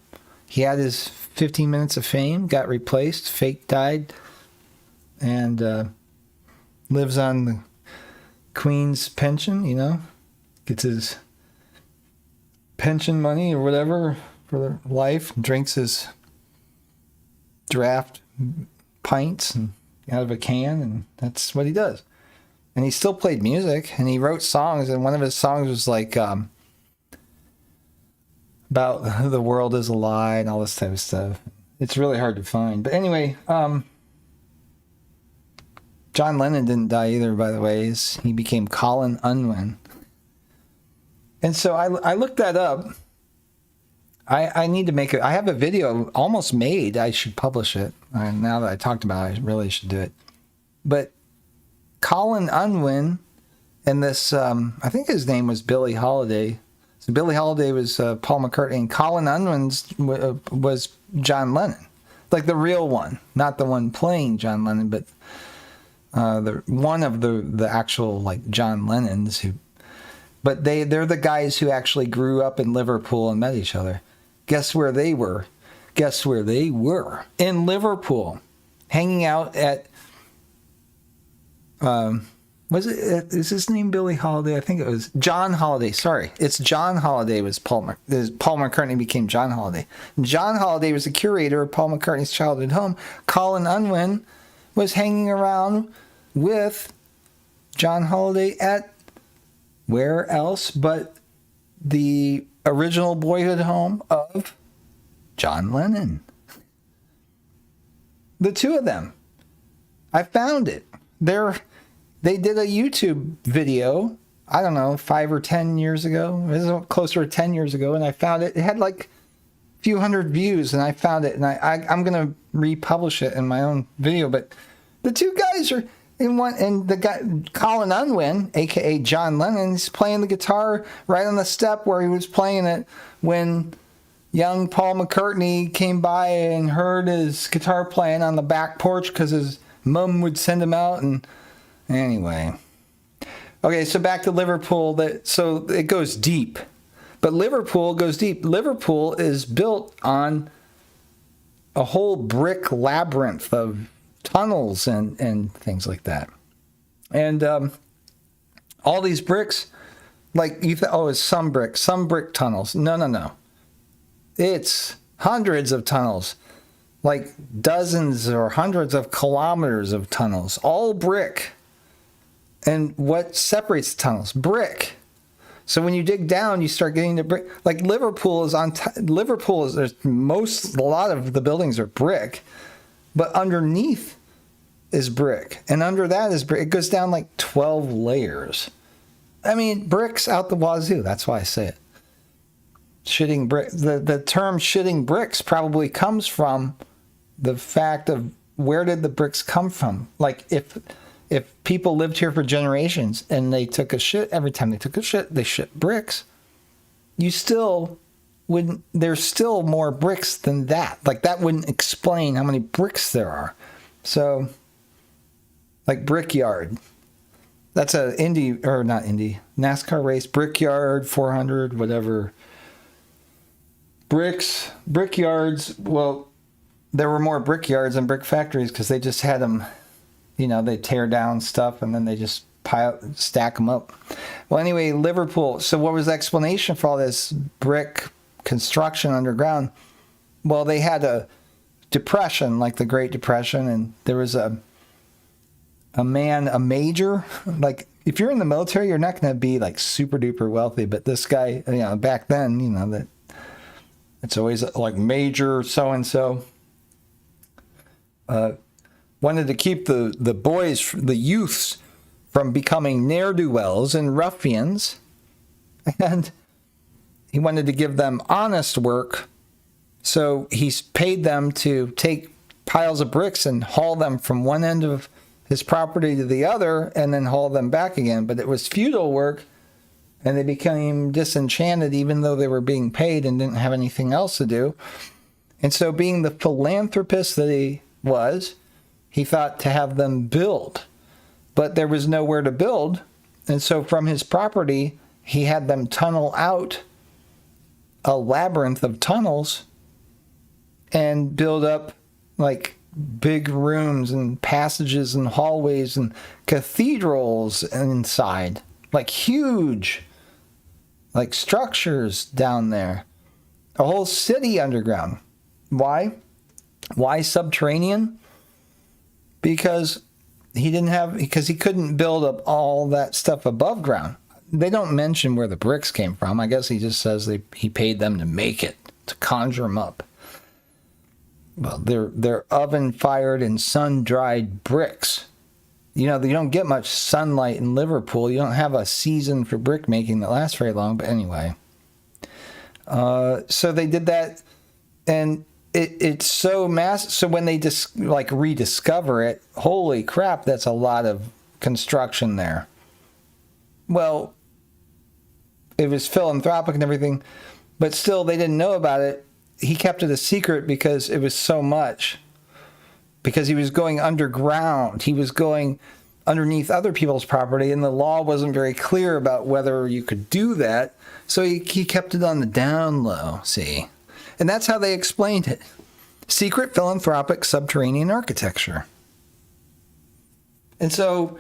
He had his 15 minutes of fame, got replaced, fake died, and lives on the Queen's pension, gets his pension money or whatever for life, drinks his draft pints and out of a can, and that's what he does. And he still played music, and he wrote songs, and one of his songs was like about the world is a lie and all this type of stuff. It's really hard to find. But anyway, John Lennon didn't die either, by the way. He became Colin Unwin. And so I looked that up. I need to make it. I have a video almost made. I should publish it. Now that I talked about it, I really should do it. But Colin Unwin and this, I think his name was Billie Holiday. So Billie Holiday was Paul McCartney, and Colin Unwin was John Lennon. Like the real one, not the one playing John Lennon, but one of the actual like John Lennons who. But they're the guys who actually grew up in Liverpool and met each other. Guess where they were? Guess where they were? In Liverpool, hanging out at. Is his name Billie Holiday? I think it was John Holiday. Sorry, it's John Holiday. Paul McCartney became John Holiday. John Holiday was the curator of Paul McCartney's childhood home. Colin Unwin was hanging around with John Holiday at where else but the original boyhood home of John Lennon. The two of them. I found it. They did a YouTube video, I don't know, 5 or 10 years ago. It was closer to 10 years ago, and I found it. It had like a few hundred views, and I found it, and I'm going to republish it in my own video. But the two guys are in one, and the guy, Colin Unwin, a.k.a. John Lennon, is playing the guitar right on the step where he was playing it when young Paul McCartney came by and heard his guitar playing on the back porch because his mom would send him out. And anyway, okay, so back to Liverpool. So it goes deep, but Liverpool goes deep. Liverpool is built on a whole brick labyrinth of tunnels and things like that. And all these bricks, like it's some brick tunnels. No. It's hundreds of tunnels. Like dozens or hundreds of kilometers of tunnels, all brick. And what separates the tunnels? Brick. So when you dig down, you start getting the brick. Like Liverpool is a lot of the buildings are brick, but underneath is brick, and under that is brick. It goes down like 12 layers. I mean, bricks out the wazoo. That's why I say it. Shitting brick. The term "shitting bricks" probably comes from the fact of where did the bricks come from? Like if people lived here for generations and they took a shit, every time they took a shit, they shit bricks. There's still more bricks than that. Like that wouldn't explain how many bricks there are. So, like Brickyard. That's a NASCAR race. Brickyard, 400, whatever. Brickyards, well, there were more brickyards than brick factories because they just had them, they tear down stuff and then they just stack them up. Well, anyway, Liverpool. So what was the explanation for all this brick construction underground? Well, they had a depression, like the Great Depression, and there was a major, like if you're in the military, you're not going to be like super duper wealthy, but this guy, back then, that it's always like major so-and-so, wanted to keep the boys, the youths, from becoming ne'er-do-wells and ruffians, and he wanted to give them honest work. So he's paid them to take piles of bricks and haul them from one end of his property to the other and then haul them back again. But it was futile work, and they became disenchanted even though they were being paid and didn't have anything else to do. And so being the philanthropist that he was, he thought to have them build. But there was nowhere to build. And so from his property, he had them tunnel out a labyrinth of tunnels and build up like big rooms and passages and hallways and cathedrals inside, like huge, like structures down there, a whole city underground. Why subterranean? Because he couldn't build up all that stuff above ground. They don't mention where the bricks came from. I guess he just says he paid them to make it, to conjure them up. well, they're oven fired and sun dried bricks. You know, you don't get much sunlight in Liverpool. You don't have a season for brick making that lasts very long. But anyway, so they did that, and it's so massive. So when they just like rediscover it, holy crap, that's a lot of construction there. Well, it was philanthropic and everything, but still they didn't know about it. He kept it a secret because it was so much. Because he was going underground. He was going underneath other people's property, and the law wasn't very clear about whether you could do that. So he kept it on the down low, see? And that's how they explained it. Secret philanthropic subterranean architecture. And so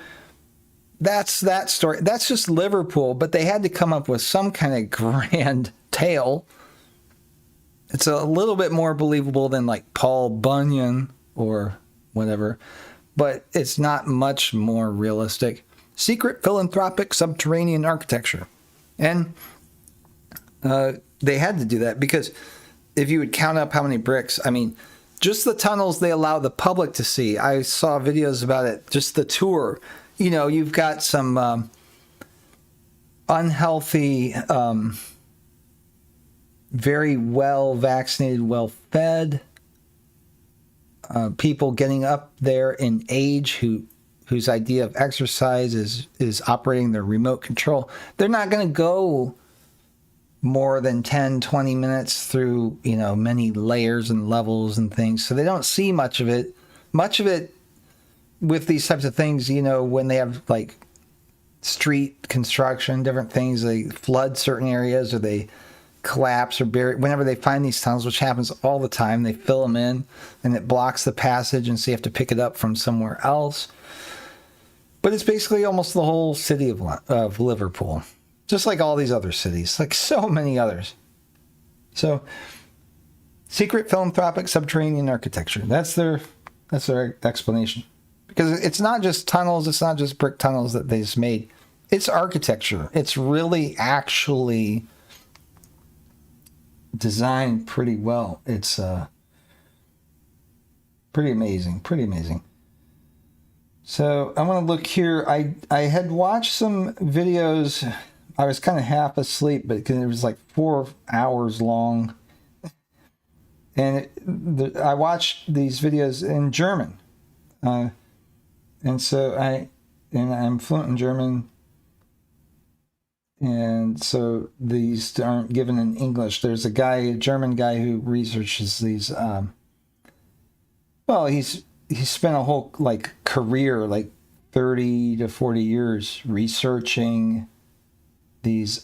that's that story. That's just Liverpool, but they had to come up with some kind of grand tale. It's a little bit more believable than like Paul Bunyan or whatever, but it's not much more realistic. Secret philanthropic subterranean architecture. And they had to do that because if you would count up how many bricks, I mean, just the tunnels they allow the public to see. I saw videos about it, just the tour. You know, you've got some unhealthy, very well vaccinated, well fed people getting up there in age whose idea of exercise is operating their remote control. They're not going to go more than 10, 20 minutes through, you know, many layers and levels and things. So they don't see much of it. Much of it with these types of things, you know, when they have like street construction, different things, they flood certain areas or they collapse or bury. Whenever they find these tunnels, which happens all the time, they fill them in and it blocks the passage, and so you have to pick it up from somewhere else. But it's basically almost the whole city of Liverpool, just like all these other cities, like so many others. So, secret philanthropic subterranean architecture. That's their explanation. Because it's not just tunnels, it's not just brick tunnels that they just made. It's architecture. It's really actually designed pretty well. It's pretty amazing, So I want to look here. I had watched some videos. I was kind of half asleep, but because it was like 4 hours long. And I watched these videos in German. And so I'm fluent in German. And so these aren't given in English. There's a German guy who researches these. Well, he's spent a whole like career, like 30 to 40 years researching these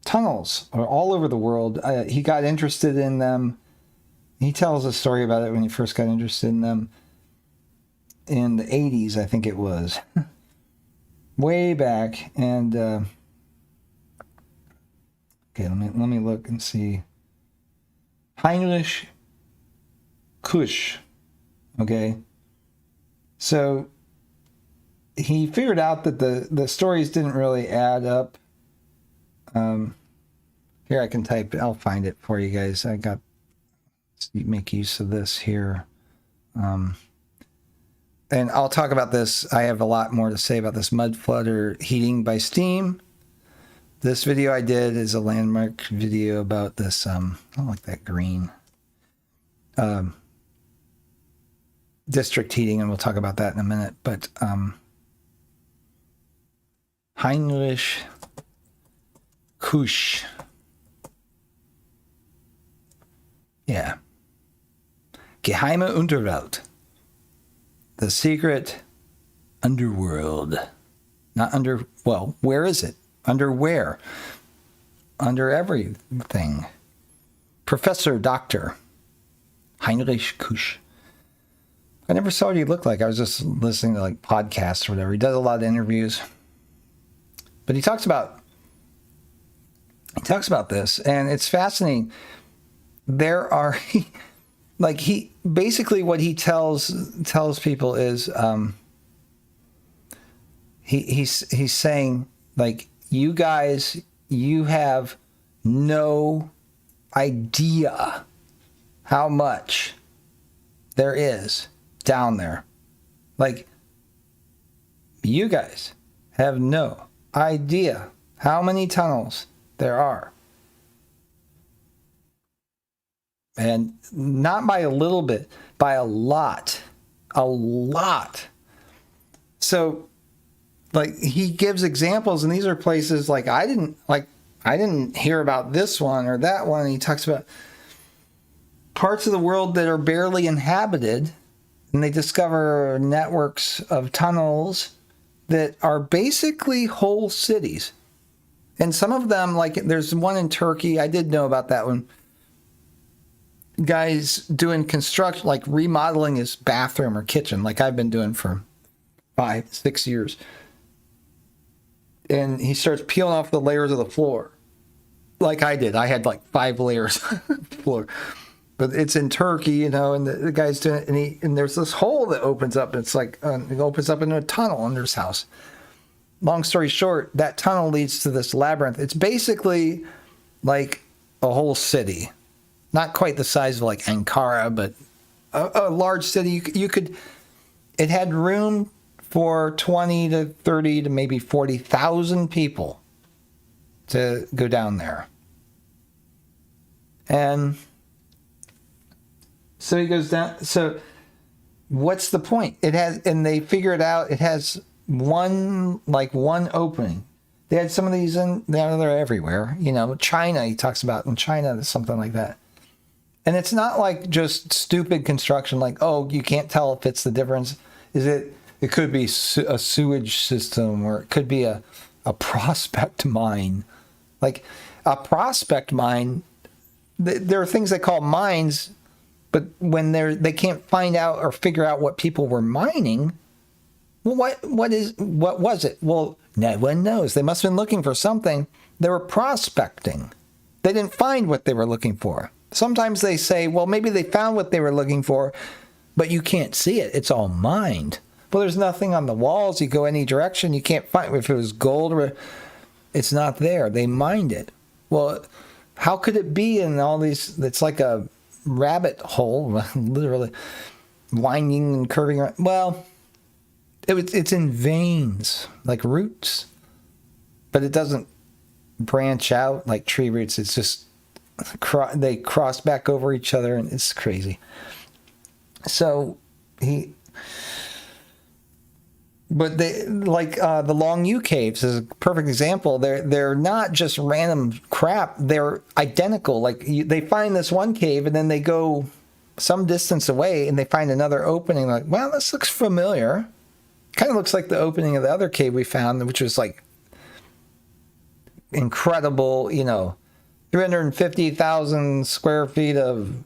tunnels all over the world. He got interested in them. He tells a story about it when he first got interested in them in the 80s, I think it was. Way back. And okay, let me look and see. Heinrich Kusch. Okay. So he figured out that the stories didn't really add up. Here I can type, I'll find it for you guys. Make use of this here. And I'll talk about this. I have a lot more to say about this mud flood or heating by steam. This video I did is a landmark video about this. I don't like that green. District heating, and we'll talk about that in a minute. But Heinrich Kusch. Yeah. Geheime Unterwelt. The secret underworld. Not under, well, where is it? Under where? Under everything. Professor Dr. Heinrich Kusch. I never saw what he looked like. I was just listening to like podcasts or whatever. He does a lot of interviews. But he talks about this, and it's fascinating. There are like he basically what he tells people is he's saying, like, you guys, you have no idea how much there is down there. Like, you guys have no idea how many tunnels there are. And not by a little bit, by a lot. A lot. So, like, he gives examples, and these are places like I didn't hear about this one or that one. And he talks about parts of the world that are barely inhabited, and they discover networks of tunnels that are basically whole cities. And some of them, like there's one in Turkey, I did know about that one. Guys doing construction, like remodeling his bathroom or kitchen, like I've been doing for 5-6 years. And he starts peeling off the layers of the floor. Like I did. I had like 5 layers of the floor. But it's in Turkey, you know, and the guy's doing it, and there's this hole that opens up. It's like, it opens up into a tunnel under his house. Long story short, that tunnel leads to this labyrinth. It's basically like a whole city. Not quite the size of like Ankara, but a large city. You could, it had room for 20 to 30 to maybe 40,000 people to go down there. And so he goes down. So what's the point? It has, and they figure it out. It has one opening. They had some of these in, they're everywhere. You know, China, he talks about in China, there's something like that. And it's not like just stupid construction, like, oh, you can't tell if it's the difference. It could be a sewage system, or it could be a prospect mine. Like a prospect mine, there are things they call mines, but when they can't find out or figure out what people were mining, well, what was it? Well, no one knows. They must have been looking for something. They were prospecting. They didn't find what they were looking for. Sometimes they say, well, maybe they found what they were looking for, but you can't see it. It's all mined. Well, there's nothing on the walls. You go any direction, you can't find. If it was gold, or it's not there. They mined it. Well, how could it be in all these? It's like a rabbit hole, literally winding and curving around. Well, it's in veins, like roots, but it doesn't branch out like tree roots. It's just they cross back over each other, and it's crazy. So but they like the Long U caves is a perfect example. They're not just random crap. They're identical. Like they find this one cave, and then they go some distance away, and they find another opening. Like, well, this looks familiar. Kind of looks like the opening of the other cave we found, which was like incredible. You know, 350,000 square feet of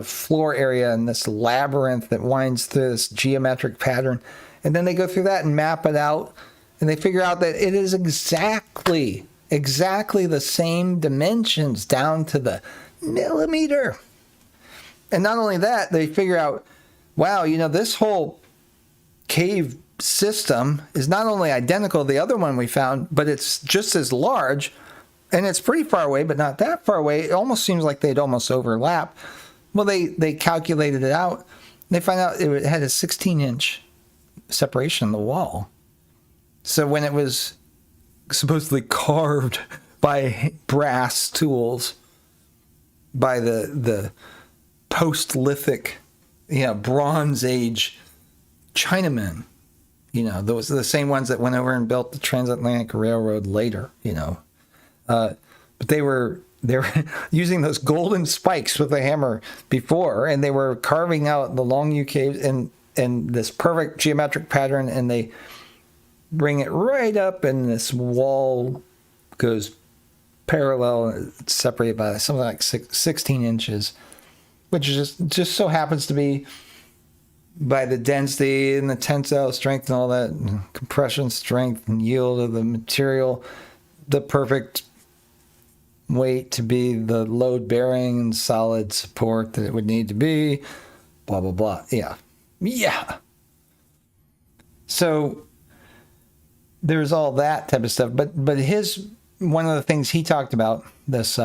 floor area, in this labyrinth that winds through this geometric pattern. And then they go through that and map it out, and they figure out that it is exactly the same dimensions down to the millimeter. And not only that, they figure out, wow, you know, this whole cave system is not only identical to the other one we found, but it's just as large, and it's pretty far away, but not that far away. It almost seems like they'd almost overlap. Well, they calculated it out. They find out it had a 16-inch separation in the wall. So when it was supposedly carved by brass tools by the post-lithic, you know, Bronze Age Chinamen, you know, those are the same ones that went over and built the transatlantic railroad later, you know. But they were using those golden spikes with a hammer before, and they were carving out the Long U caves in this perfect geometric pattern, and they bring it right up, and this wall goes parallel, it's separated by something like 16 inches, which just so happens to be by the density and the tensile strength and all that, and compression strength and yield of the material, the perfect weight to be the load bearing and solid support that it would need to be, blah, blah, blah. Yeah. So there's all that type of stuff. But one of the things he talked about, this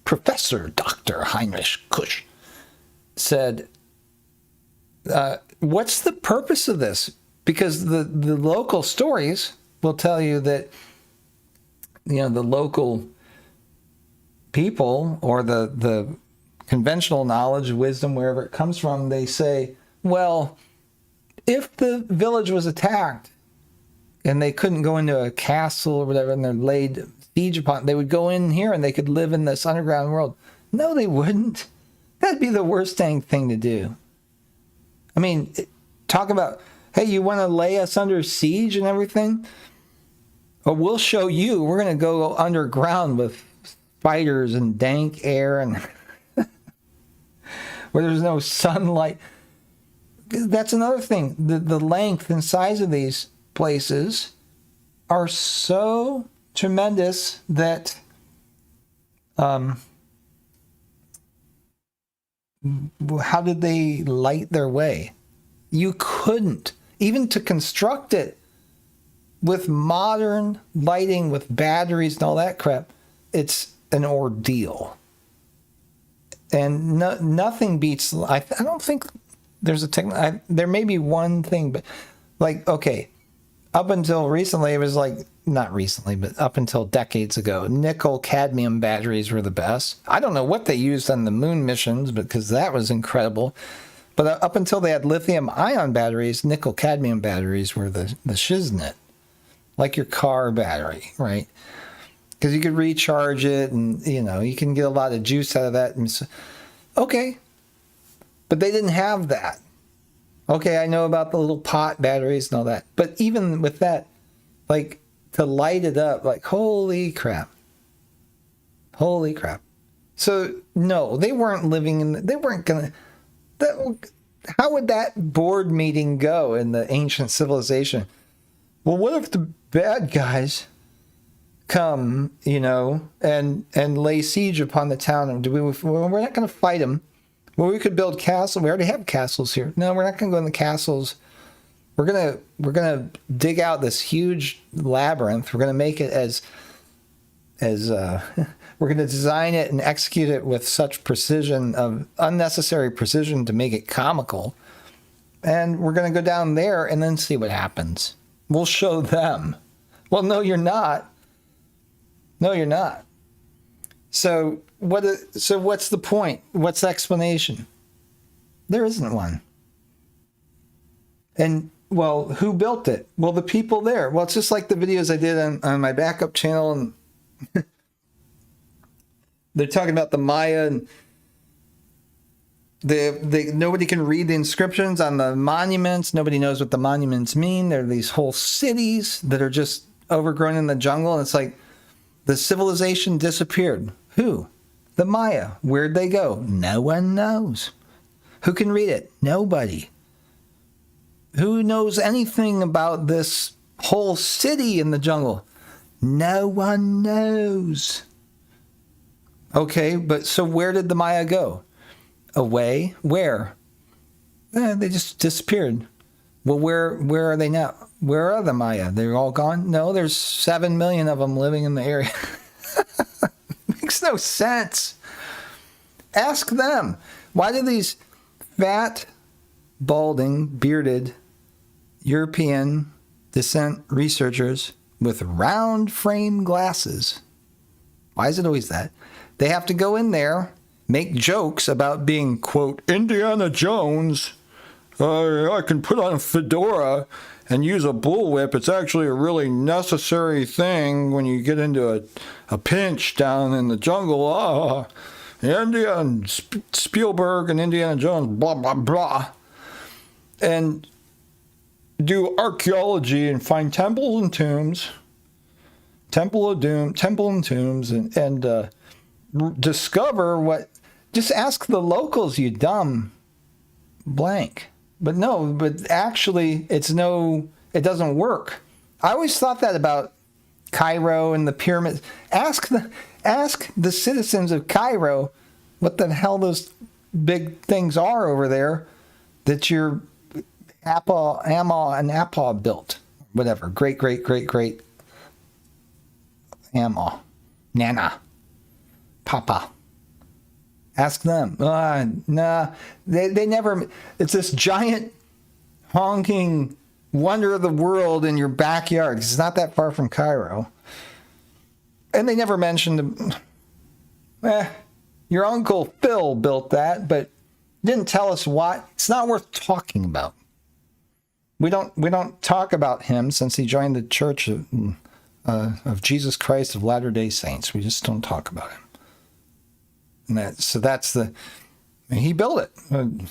Professor Dr. Heinrich Kusch said, what's the purpose of this? Because the local stories will tell you that, the local people or the conventional knowledge, wisdom, wherever it comes from, they say, well, if the village was attacked and they couldn't go into a castle or whatever and they're laid siege upon, they would go in here and they could live in this underground world. No, they wouldn't. That'd be the worst dang thing to do. I mean, talk about, hey, you want to lay us under siege and everything? Well, we'll show you. We're going to go underground with spiders and dank air and where there's no sunlight. That's another thing. The length and size of these places are so tremendous that how did they light their way? You couldn't. Even to construct it with modern lighting, with batteries and all that crap, it's an ordeal. And nothing beats, I don't think there's a there may be one thing, but like, okay, up until recently, it was like, not recently, but up until decades ago, nickel cadmium batteries were the best. I don't know what they used on the moon missions, because that was incredible. But up until they had lithium ion batteries, nickel cadmium batteries were the shiznit, like your car battery, right? Because you could recharge it and, you can get a lot of juice out of that. And so, okay. But they didn't have that. Okay, I know about the little pot batteries and all that. But even with that, like, to light it up, like, holy crap. Holy crap. So, no, they weren't living in, they weren't going to, how would that board meeting go in the ancient civilization? Well, what if the bad guys come, and lay siege upon the town? And we're not going to fight them. Well, we could build castles. We already have castles here. No, we're not going to go in the castles. We're gonna dig out this huge labyrinth. We're gonna make it as we're gonna design it and execute it with such precision, of unnecessary precision, to make it comical. And we're gonna go down there and then see what happens. We'll show them. Well, no, you're not. No, you're not. So what's the point? What's the explanation? There isn't one. And, well, who built it? Well, the people there. Well, it's just like the videos I did on my backup channel, and they're talking about the Maya, and nobody can read the inscriptions on the monuments. Nobody knows what the monuments mean. There are these whole cities that are just overgrown in the jungle, and it's like the civilization disappeared. Who? The Maya. Where'd they go? No one knows. Who can read it? Nobody. Who knows anything about this whole city in the jungle? No one knows. Okay, but so where did the Maya go? Away? Where? They just disappeared. Well, where are they now? Where are the Maya? They're all gone? No, there's 7 million of them living in the area. Makes no sense. Ask them. Why do these fat, balding, bearded European descent researchers with round frame glasses, why is it always that? They have to go in there, make jokes about being, quote, Indiana Jones. I can put on a fedora and use a bullwhip. It's actually a really necessary thing when you get into a pinch down in the jungle. India and Spielberg and Indiana Jones, blah, blah, blah. And do archaeology and find temples and tombs, temple and tombs, and discover what. Just ask the locals, you dumb blank. But no, but actually, it doesn't work. I always thought that about Cairo and the pyramids. Ask the citizens of Cairo what the hell those big things are over there that your Amma built. Whatever. Great Amma. Nana. Papa. Ask them. Nah, they never. It's this giant honking wonder of the world in your backyard. It's not that far from Cairo. And they never mentioned, your Uncle Phil built that, but didn't tell us why. It's not worth talking about. We don't talk about him since he joined the Church of Jesus Christ of Latter-day Saints. We just don't talk about him. And he built it.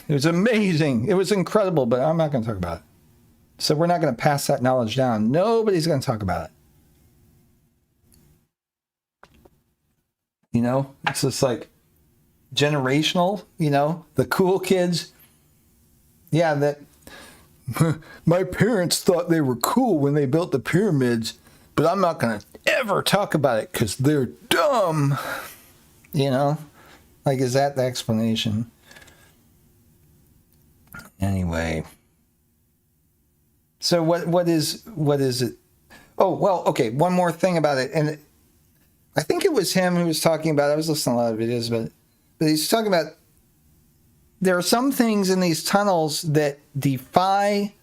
It was amazing. It was incredible, but I'm not going to talk about it. So we're not going to pass that knowledge down. Nobody's going to talk about it. You know, it's just like generational, you know, the cool kids. Yeah, that my parents thought they were cool when they built the pyramids, but I'm not going to ever talk about it because they're dumb. You know, like, is that the explanation? Anyway. So what is it? Oh, well, okay, one more thing about it. And I think it was him who was talking about, I was listening to a lot of videos, but he's talking about there are some things in these tunnels that defy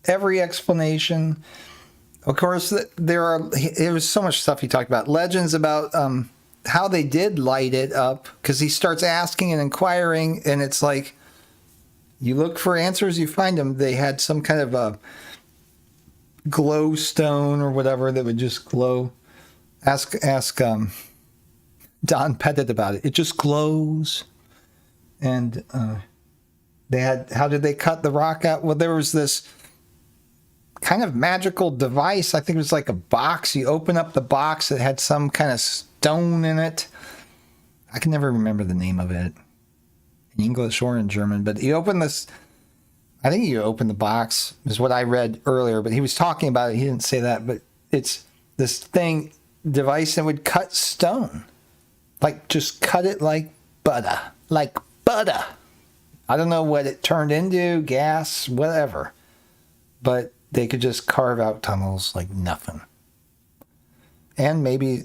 every explanation. Of course, there was so much stuff he talked about. Legends about how they did light it up, because he starts asking and inquiring, and it's like, you look for answers, you find them. They had some kind of a glow stone or whatever that would just glow. Ask Don Pettit about it. It just glows. And how did they cut the rock out? Well, there was this kind of magical device. I think it was like a box. You open up the box, it had some kind of stone in it. I can never remember the name of it in English or in German, but you open this, I think you open the box, is what I read earlier, but he was talking about it. He didn't say that, but it's this device that would cut stone. Like, just cut it like butter. Like butter. I don't know what it turned into, gas, whatever. But they could just carve out tunnels like nothing. And maybe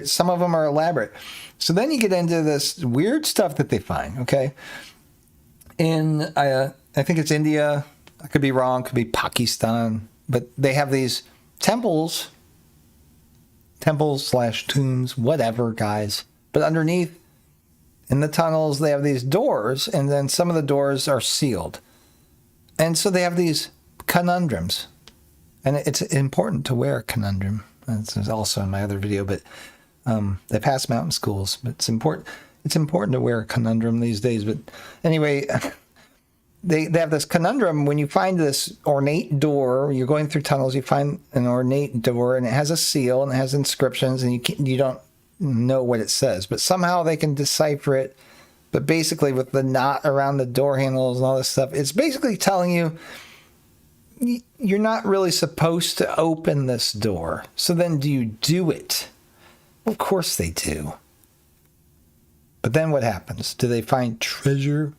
some of them are elaborate. So then you get into this weird stuff that they find, okay? I think it's India. I could be wrong. Could be Pakistan. But they have these temples / tombs, whatever, guys. But underneath, in the tunnels, they have these doors, and then some of the doors are sealed. And so they have these conundrums. And it's important to wear a conundrum. It's also in my other video, but they pass them out in schools. But it's important to wear a conundrum these days. But anyway, they have this conundrum. When you find this ornate door, you're going through tunnels, you find an ornate door, and it has a seal, and it has inscriptions, and you don't know what it says. But somehow they can decipher it. But basically, with the knot around the door handles and all this stuff, it's basically telling you, you're not really supposed to open this door. So then do you do it? Of course they do. But then what happens? Do they find treasure?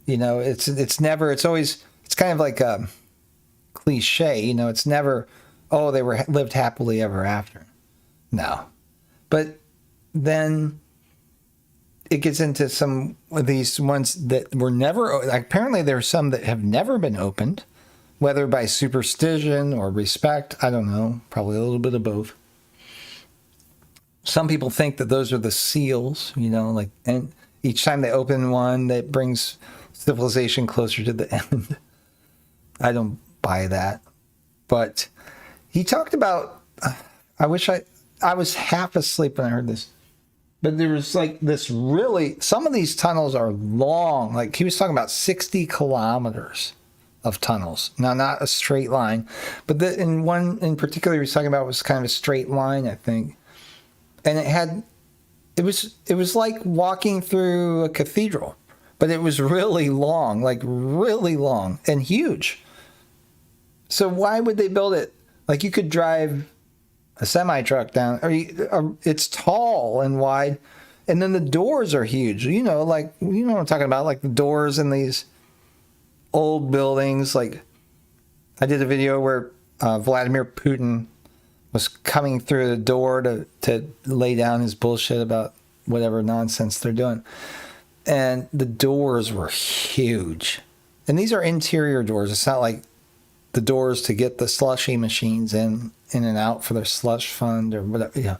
You know, it's kind of like a cliche. You know, it's never, oh, they lived happily ever after. No. But then it gets into some of these ones that were never, apparently there are some that have never been opened, whether by superstition or respect. I don't know, probably a little bit of both. Some people think that those are the seals, you know, like, and each time they open one, that brings civilization closer to the end. I don't buy that. But he talked about, I was half asleep when I heard this, but there was like this really, some of these tunnels are long. Like, he was talking about 60 kilometers of tunnels. Now, not a straight line, but in one in particular he was talking about was kind of a straight line, I think. And it was like walking through a cathedral, but it was really long, like really long and huge. So why would they build it? Like, you could drive a semi-truck down, or it's tall and wide, and then the doors are huge. You know, like, you know what I'm talking about, like the doors in these old buildings. Like, I did a video where Vladimir Putin was coming through the door to lay down his bullshit about whatever nonsense they're doing. and the doors were huge. And these are interior doors. It's not like the doors to get the slushy machines in and out for their slush fund or whatever, you know,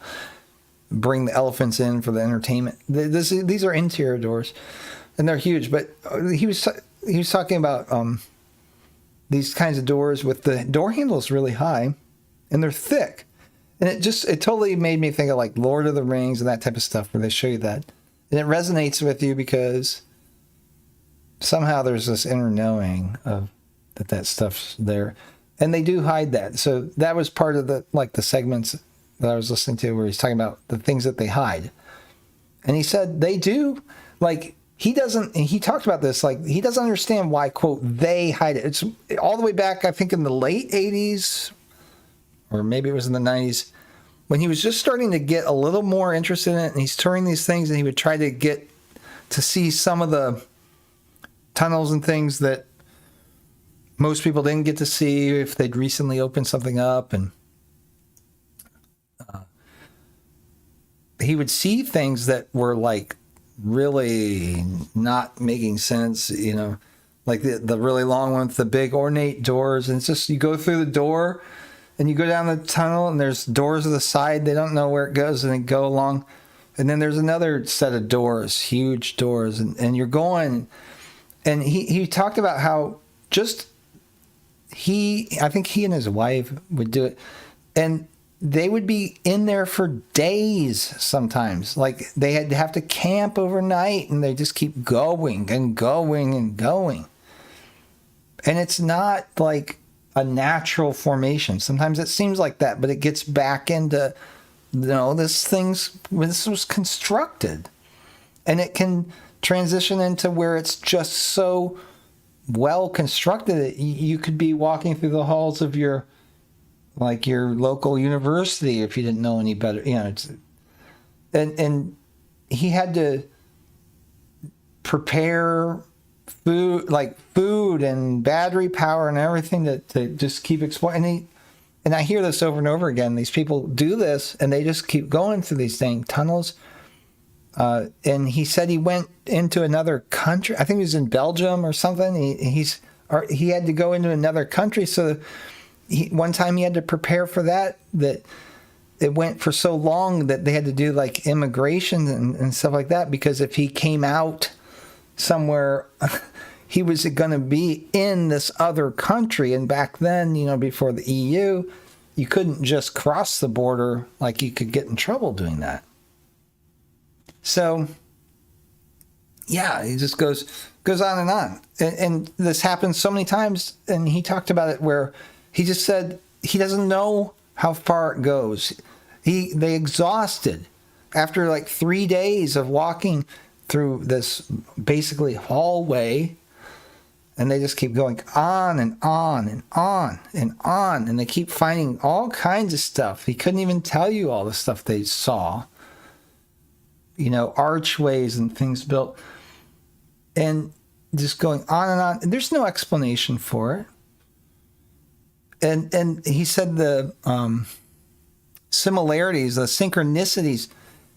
bring the elephants in for the entertainment. These are interior doors, and they're huge. But he was talking about these kinds of doors with the door handles really high, and they're thick. And it totally made me think of like Lord of the Rings and that type of stuff where they show you that. And it resonates with you because somehow there's this inner knowing of that stuff's there. And they do hide that. So that was part of the segments that I was listening to where he's talking about the things that they hide. And he said they do, like, he talked about this, like, he doesn't understand why, quote, they hide it. It's all the way back, I think, in the late 80s, or maybe it was in the 90s, when he was just starting to get a little more interested in it, and he's touring these things, and he would try to get to see some of the tunnels and things that most people didn't get to see if they'd recently opened something up. And he would see things that were like really not making sense, you know, like the really long one with the big ornate doors. And it's just, you go through the door and you go down the tunnel and there's doors to the side. They don't know where it goes and they go along. And then there's another set of doors, huge doors. And you're going, and he talked about how just I think he and his wife would do it. And they would be in there for days sometimes. Like they had to have to camp overnight and they just keep going and going and going. And it's not like a natural formation. Sometimes it seems like that, but it gets back into, this was constructed. And it can transition into where it's just so well constructed that you could be walking through the halls of your local university if you didn't know any better, and he had to prepare food and battery power and everything to just keep exploring. And I hear this over and over again. These people do this and they just keep going through these tunnels. And he said he went into another country. I think he was in Belgium or something. He had to go into another country. So one time he had to prepare for that it went for so long that they had to do like immigration and stuff like that, because if he came out somewhere, he was going to be in this other country. And back then, before the EU, you couldn't just cross the border. Like, you could get in trouble doing that. So, yeah, he just goes on and on. And this happens so many times. And he talked about it where he just said he doesn't know how far it goes. They exhausted after like 3 days of walking through this basically hallway. And they just keep going on and on and on and on. And they keep finding all kinds of stuff. He couldn't even tell you all the stuff they saw. Archways and things built. And just going on and on. And there's no explanation for it. And he said the similarities, the synchronicities,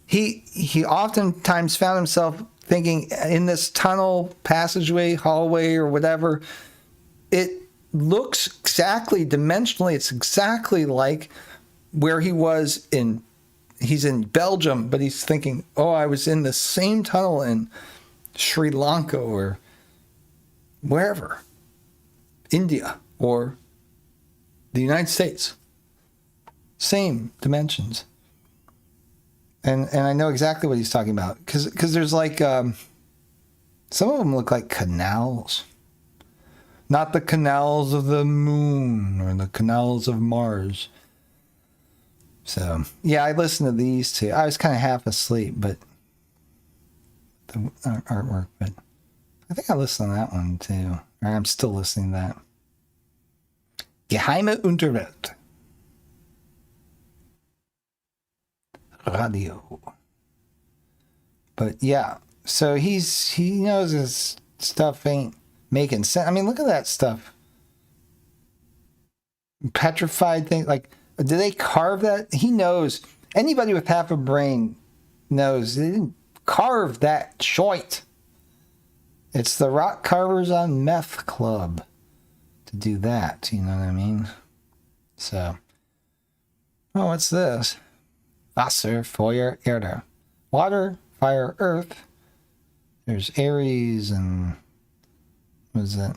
he oftentimes found himself thinking in this tunnel, passageway, hallway, or whatever, it looks exactly, dimensionally, it's exactly like where he was he's in Belgium, but he's thinking, I was in the same tunnel in Sri Lanka or wherever, India or the United States. Same dimensions. And I know exactly what he's talking about. Because there's like, some of them look like canals. Not the canals of the moon or the canals of Mars. So, yeah, I listened to these two. I was kind of half asleep, but the artwork. But I think I listened to that one too. Or I'm still listening to that. Geheime Unterwelt. Radio. But yeah, so he knows his stuff ain't making sense. I mean, look at that stuff. Petrified thing. Like, did they carve that? He knows. Anybody with half a brain knows they didn't carve that joint It's the rock carvers on meth club to do that. You know what I mean? So, oh, what's this? Wasser, Feuer, Erde. Water, fire, earth. There's Aries and, what is it?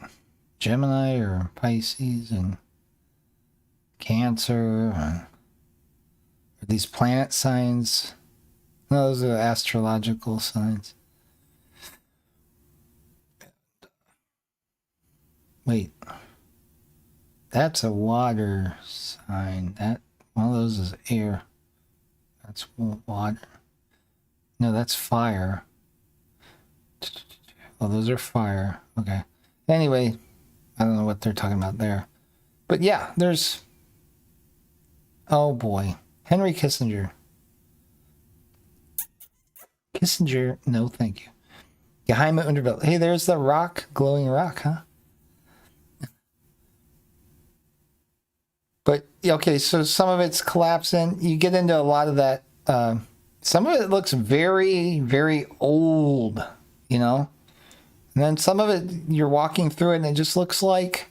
Gemini or Pisces and Cancer. Are these planet signs? No, those are astrological signs. Wait. That's a water sign. That one of those is air. That's water. No, that's fire. Oh, those are fire. Okay. Anyway, I don't know what they're talking about there. But yeah, there's... Oh boy. Henry Kissinger. Kissinger, no thank you. Geheime Unterwelt. Hey, there's the rock, glowing rock, huh? But, okay, so some of it's collapsing. You get into a lot of that. Some of it looks very, very old, you know? And then some of it, you're walking through it and it just looks like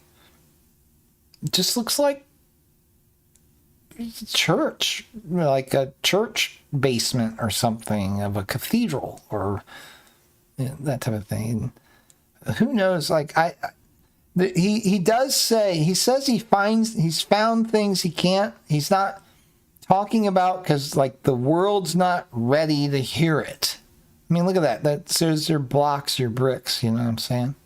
church, like a church basement or something of a cathedral or that type of thing. Who knows? Like he does say, he says he's found things he's not talking about because like the world's not ready to hear it. I mean, look at that. There's your blocks, your bricks, you know what I'm saying?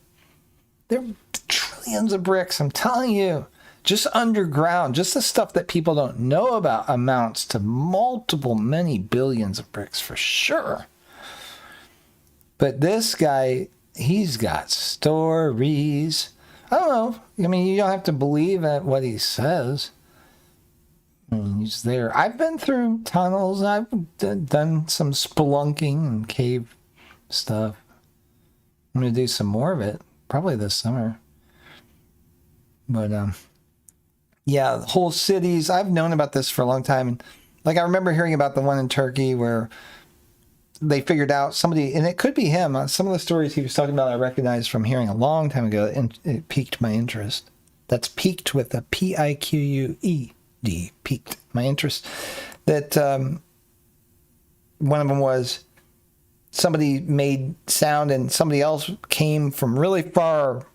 There are trillions of bricks, I'm telling you. Just underground, just the stuff that people don't know about amounts to many billions of bricks for sure. But this guy, he's got stories. I don't know. I mean, you don't have to believe at what he says. I mean, he's there. I've been through tunnels. I've done some spelunking and cave stuff. I'm going to do some more of it, probably this summer. But, yeah, whole cities. I've known about this for a long time. And like, I remember hearing about the one in Turkey where they figured out somebody, and it could be him. Some of the stories he was talking about I recognized from hearing a long time ago, and it piqued my interest. That's piqued with a P-I-Q-U-E-D, piqued my interest. That one of them was somebody made sound and somebody else came from really far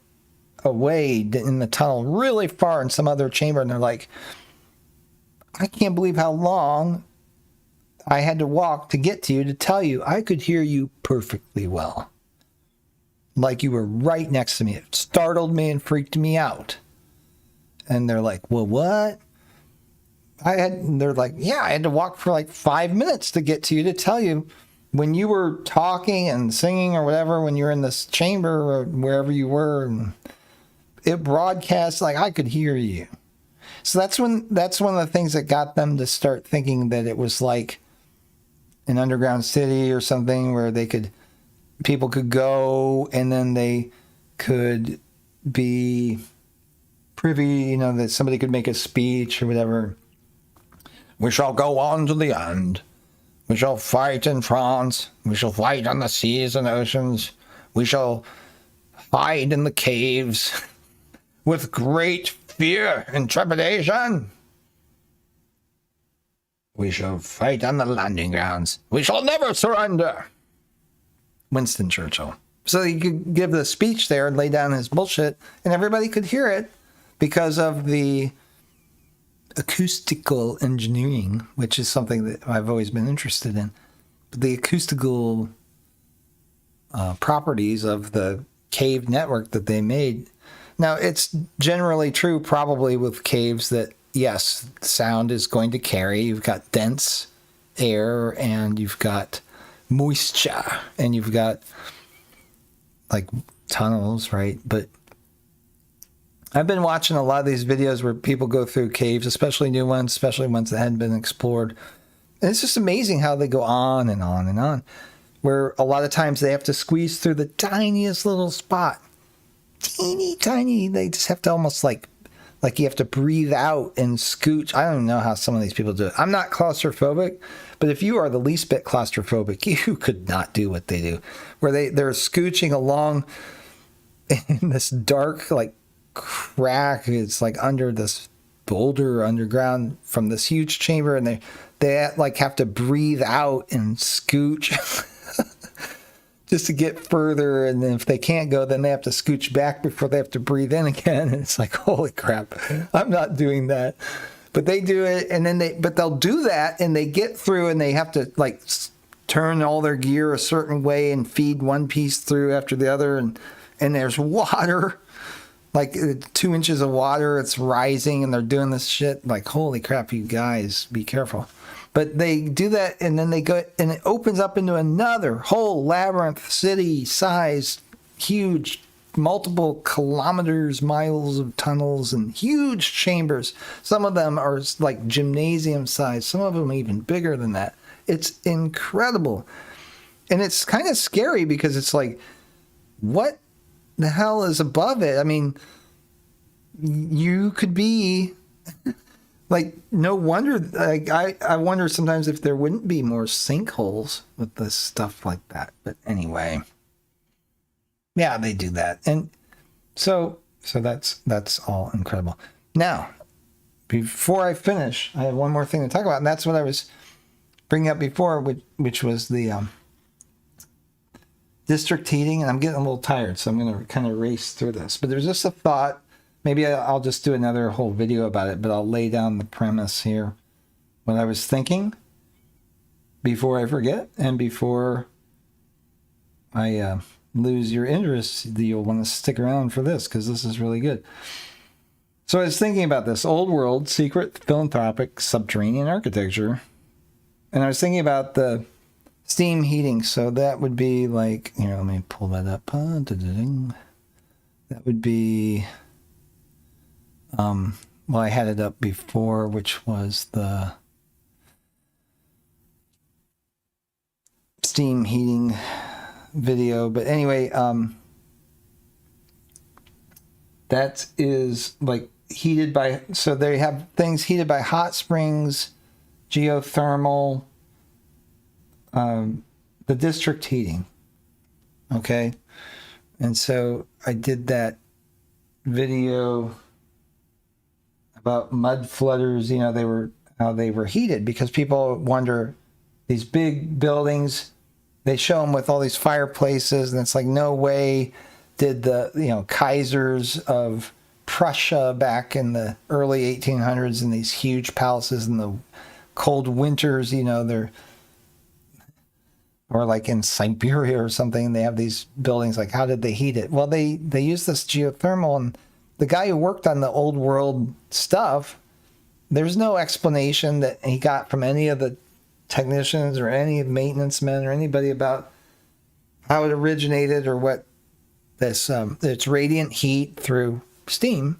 away in the tunnel, really far in some other chamber, and they're like, I can't believe how long I had to walk to get to you to tell you I could hear you perfectly well. Like you were right next to me. It startled me and freaked me out. And they're like, well, what? They're like, yeah, I had to walk for like 5 minutes to get to you to tell you when you were talking and singing or whatever, when you were in this chamber or wherever you were, and it broadcast like I could hear you. So that's one of the things that got them to start thinking that it was like an underground city or something where people could go and then they could be privy, you know, that somebody could make a speech or whatever. We shall go on to the end. We shall fight in France. We shall fight on the seas and oceans. We shall hide in the caves with great fear and trepidation. We shall fight on the landing grounds. We shall never surrender. Winston Churchill. So he could give the speech there and lay down his bullshit, and everybody could hear it because of the acoustical engineering, which is something that I've always been interested in. But the acoustical properties of the cave network that they made. Now, it's generally true probably with caves that, yes, sound is going to carry. You've got dense air and you've got moisture and you've got like tunnels, right? But I've been watching a lot of these videos where people go through caves, especially new ones, especially ones that hadn't been explored. And it's just amazing how they go on and on and on, where a lot of times they have to squeeze through the tiniest little spot. Teeny tiny. They just have to almost like you have to breathe out and scooch. I don't know how some of these people do it. I'm not claustrophobic, But if you are the least bit claustrophobic, you could not do what they do, where they're scooching along in this dark, like, crack. It's like under this boulder underground from this huge chamber, and they like have to breathe out and scooch just to get further. And then if they can't go, then they have to scooch back before they have to breathe in again. And it's like, holy crap, I'm not doing that. But they do it, and then they'll do that, and they get through, and they have to like turn all their gear a certain way and feed one piece through after the other, and there's water, like 2 inches of water, it's rising, and they're doing this shit. Like, holy crap, you guys, be careful. But they do that, and then they go, and it opens up into another whole labyrinth, city-sized, huge, multiple kilometers, miles of tunnels and huge chambers. Some of them are like gymnasium size. Some of them even bigger than that. It's incredible. And it's kind of scary because it's like, what the hell is above it? I mean, you could be like, no wonder, like, I wonder sometimes if there wouldn't be more sinkholes with this stuff like that. But anyway, yeah, they do that. And so that's all incredible. Now, before I finish, I have one more thing to talk about, and that's what I was bringing up before, which was the district heating. And I'm getting a little tired, so I'm going to kind of race through this. But there's just a thought. Maybe I'll just do another whole video about it, but I'll lay down the premise here. What I was thinking before I forget, and before I lose your interest, you'll want to stick around for this, because this is really good. So I was thinking about this old world, secret, philanthropic, subterranean architecture. And I was thinking about the steam heating. So that would be like, here, let me pull that up. That would be, well, I had it up before, which was the steam heating video. But anyway, that is like heated by, so they have things heated by hot springs, geothermal, the district heating. Okay. And so I did that video about mud flooders, how they were heated, because people wonder, these big buildings, they show them with all these fireplaces, and it's like, no way did the, Kaisers of Prussia back in the early 1800s in these huge palaces in the cold winters, they're, or like in Siberia or something, they have these buildings, like, how did they heat it? Well, they use this geothermal, and the guy who worked on the old world stuff, there's no explanation that he got from any of the technicians or any maintenance men or anybody about how it originated or what this, it's radiant heat through steam,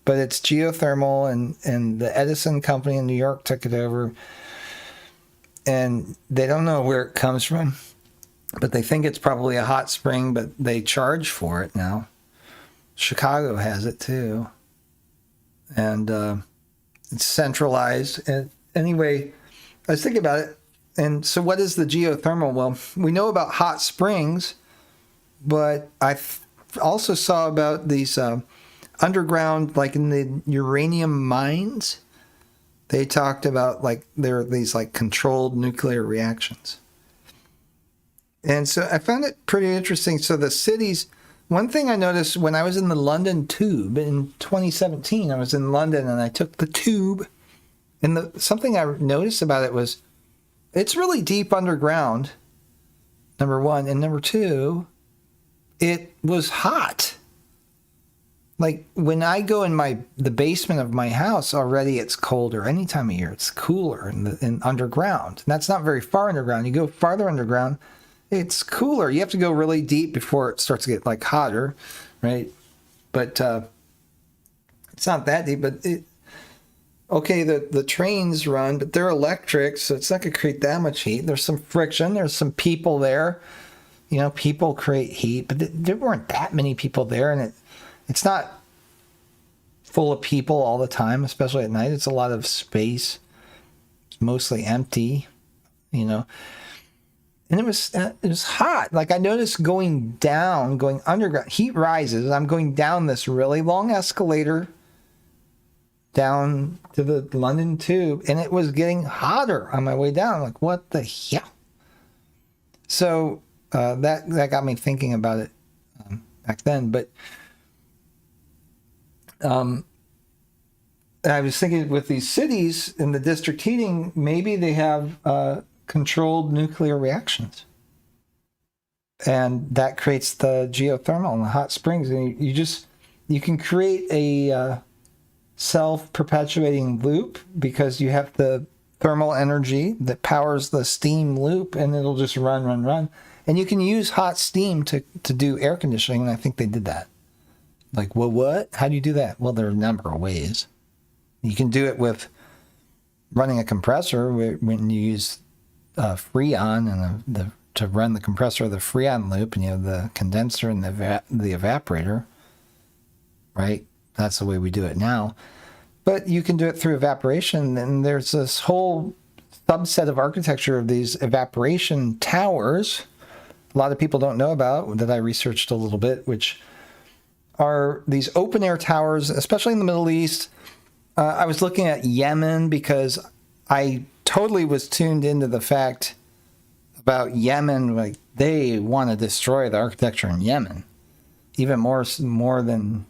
but it's geothermal, and the Edison company in New York took it over, and they don't know where it comes from, but they think it's probably a hot spring, but they charge for it now. Chicago has it too. And it's centralized. And anyway, I was thinking about it. And so what is the geothermal? Well, we know about hot springs, but I also saw about these underground, like in the uranium mines. They talked about, like, there are these like controlled nuclear reactions. And so I found it pretty interesting. So the cities, one thing I noticed when I was in the London Tube in 2017, I was in London and I took the tube, and something I noticed about it was it's really deep underground, number one. And number two, it was hot. Like when I go in the basement of my house, already it's colder. Any time of year, it's cooler in underground. And that's not very far underground. You go farther underground, it's cooler. You have to go really deep before it starts to get like hotter, right? But it's not that deep. But okay, the trains run, but they're electric, so it's not going to create that much heat. There's some friction. There's some people there. People create heat, but there weren't that many people there, and it's not full of people all the time, especially at night. It's a lot of space. It's mostly empty. you know. And it was hot. Like I noticed going underground, heat rises. I'm going down this really long escalator down to the London Tube, and it was getting hotter on my way down. I'm like, what the hell? So that got me thinking about it back then. But I was thinking with these cities in the district heating, maybe they have controlled nuclear reactions. And that creates the geothermal and the hot springs. And you can create a self-perpetuating loop because you have the thermal energy that powers the steam loop, and it'll just run. And you can use hot steam to do air conditioning, and I think they did that. Like, well, what? How do you do that? Well, there are a number of ways. You can do it with running a compressor when you use Freon and to run the compressor of the Freon loop, and you have the condenser and the evaporator, right? That's the way we do it now. But you can do it through evaporation, and there's this whole subset of architecture of these evaporation towers a lot of people don't know about that I researched a little bit, which are these open air towers, especially in the Middle East. I was looking at Yemen because I totally was tuned into the fact about Yemen, like they want to destroy the architecture in Yemen, even more than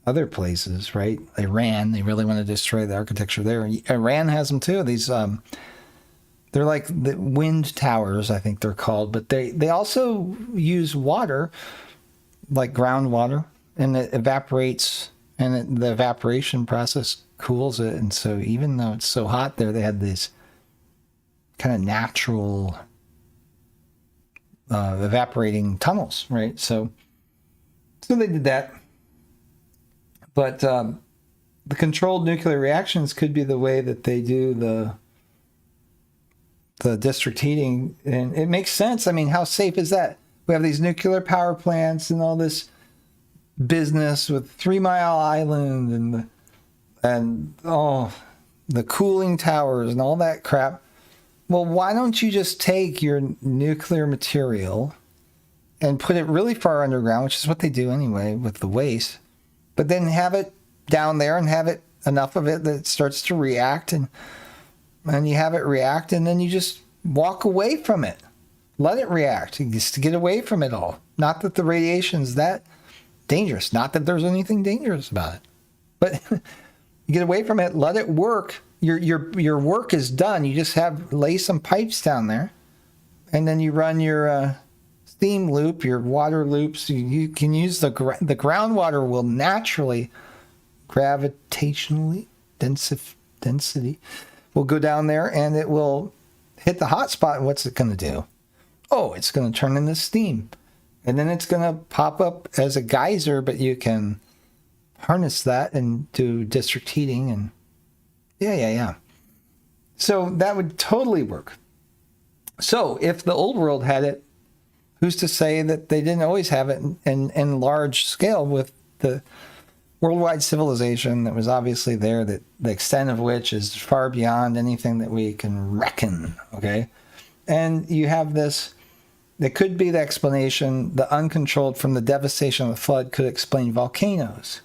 other places, right? Iran, they really want to destroy the architecture there. Iran has them too. These they're like the wind towers, I think they're called, but they also use water, like groundwater, and it evaporates, and the evaporation process cools it. And so even though it's so hot there, they had these kind of natural evaporating tunnels, right? So they did that. But the controlled nuclear reactions could be the way that they do the district heating. And it makes sense. I mean, how safe is that? We have these nuclear power plants and all this business with 3 Mile Island and the cooling towers and all that crap. Well, why don't you just take your nuclear material and put it really far underground, which is what they do anyway with the waste, but then have it down there and have it enough of it that it starts to react, and you have it react, and then you just walk away from it. Let it react, just to get away from it all. Not that the radiation's that dangerous. Not that there's anything dangerous about it. But you get away from it, let it work. Your work is done. You just lay some pipes down there, and then you run your steam loop, your water loops. You can use the groundwater will naturally, gravitationally, density will go down there, and it will hit the hot spot. And what's it going to do? Oh, it's going to turn into steam, and then it's going to pop up as a geyser. But you can harness that and do district heating, and yeah. So that would totally work. So if the old world had it, who's to say that they didn't always have it in large scale with the worldwide civilization that was obviously there, that the extent of which is far beyond anything that we can reckon, okay? And you have this, that could be the explanation, the uncontrolled from the devastation of the flood could explain volcanoes.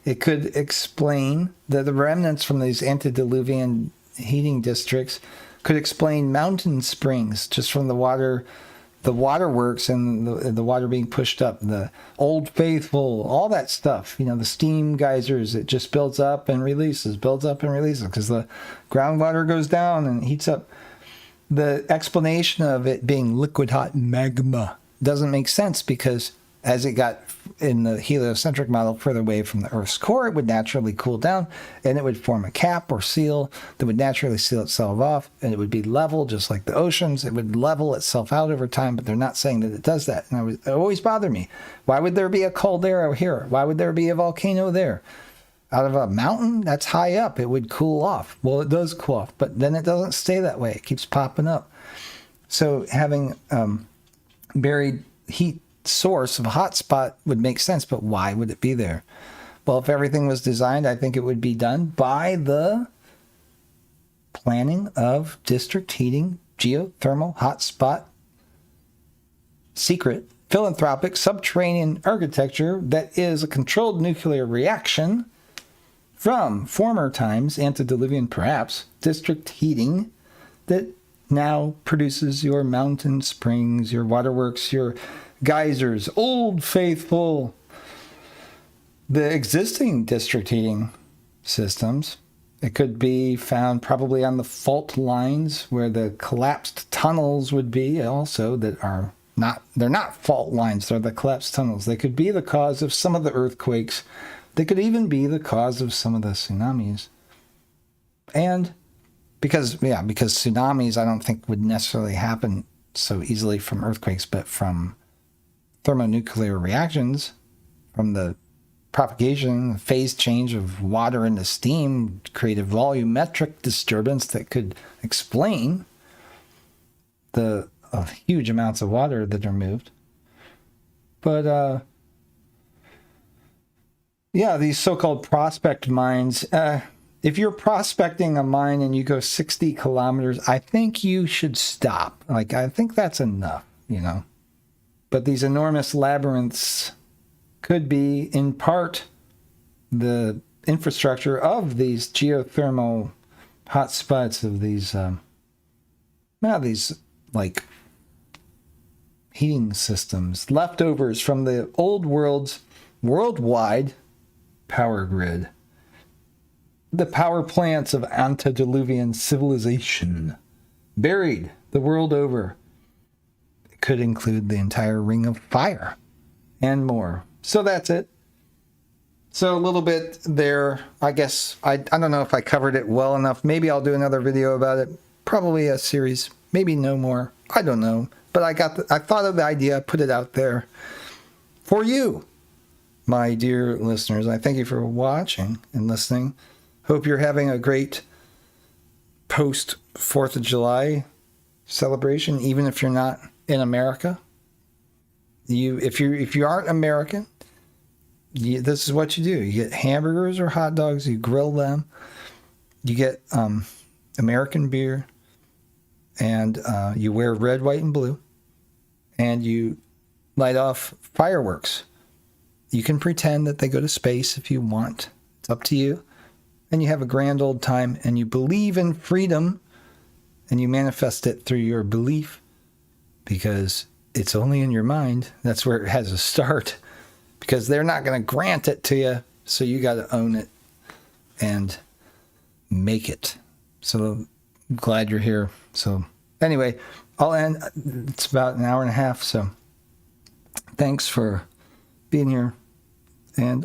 It could explain the remnants from these antediluvian heating districts could explain mountain springs just from the waterworks and the water being pushed up, the Old Faithful, all that stuff. You know, the steam geysers, it just builds up and releases because the groundwater goes down and heats up. The explanation of it being liquid hot magma doesn't make sense, because as it got in the heliocentric model further away from the Earth's core, it would naturally cool down, and it would form a cap or seal that would naturally seal itself off, and it would be level just like the oceans. It would level itself out over time, but they're not saying that it does that. And it always bothered me. Why would there be a caldera here? Why would there be a volcano there? Out of a mountain that's high up, it would cool off. Well, it does cool off, but then it doesn't stay that way. It keeps popping up. So having buried heat source of a hot spot would make sense, but why would it be there? Well, if everything was designed, I think it would be done by the planning of district heating geothermal hotspot secret philanthropic subterranean architecture that is a controlled nuclear reaction from former times, antediluvian perhaps, district heating that now produces your mountain springs, your waterworks, your geysers, old faithful. The existing district heating systems, it could be found probably on the fault lines where the collapsed tunnels would be also that are not, they're not fault lines, they're the collapsed tunnels. They could be the cause of some of the earthquakes. They could even be the cause of some of the tsunamis. And because tsunamis I don't think would necessarily happen so easily from earthquakes, but from thermonuclear reactions, from the propagation, the phase change of water into steam, create a volumetric disturbance that could explain the huge amounts of water that are moved. But yeah, these so-called prospect mines, if you're prospecting a mine and you go 60 kilometers, I think you should stop. Like, I think that's enough, you know. But these enormous labyrinths could be, in part, the infrastructure of these geothermal hotspots of these, like, heating systems, leftovers from the old world's worldwide power grid. The power plants of antediluvian civilization, buried the world over. It could include the entire Ring of Fire and more. So that's it. So a little bit there. I guess I don't know if I covered it well enough. Maybe I'll do another video about it. Probably a series. Maybe no more. I don't know. But I thought of the idea, put it out there for you, my dear listeners. I thank you for watching and listening. Hope you're having a great post 4th of July celebration, even if you're not in America. If you aren't American, this is what you do. You get hamburgers or hot dogs, you grill them, you get American beer, and you wear red, white, and blue, and you light off fireworks. You can pretend that they go to space if you want. It's up to you. And you have a grand old time, and you believe in freedom, and you manifest it through your belief, because it's only in your mind. That's where it has a start, because they're not going to grant it to you, so you got to own it and make it. So I'm glad you're here. So anyway, I'll end. It's about an hour and a half, so thanks for being here, and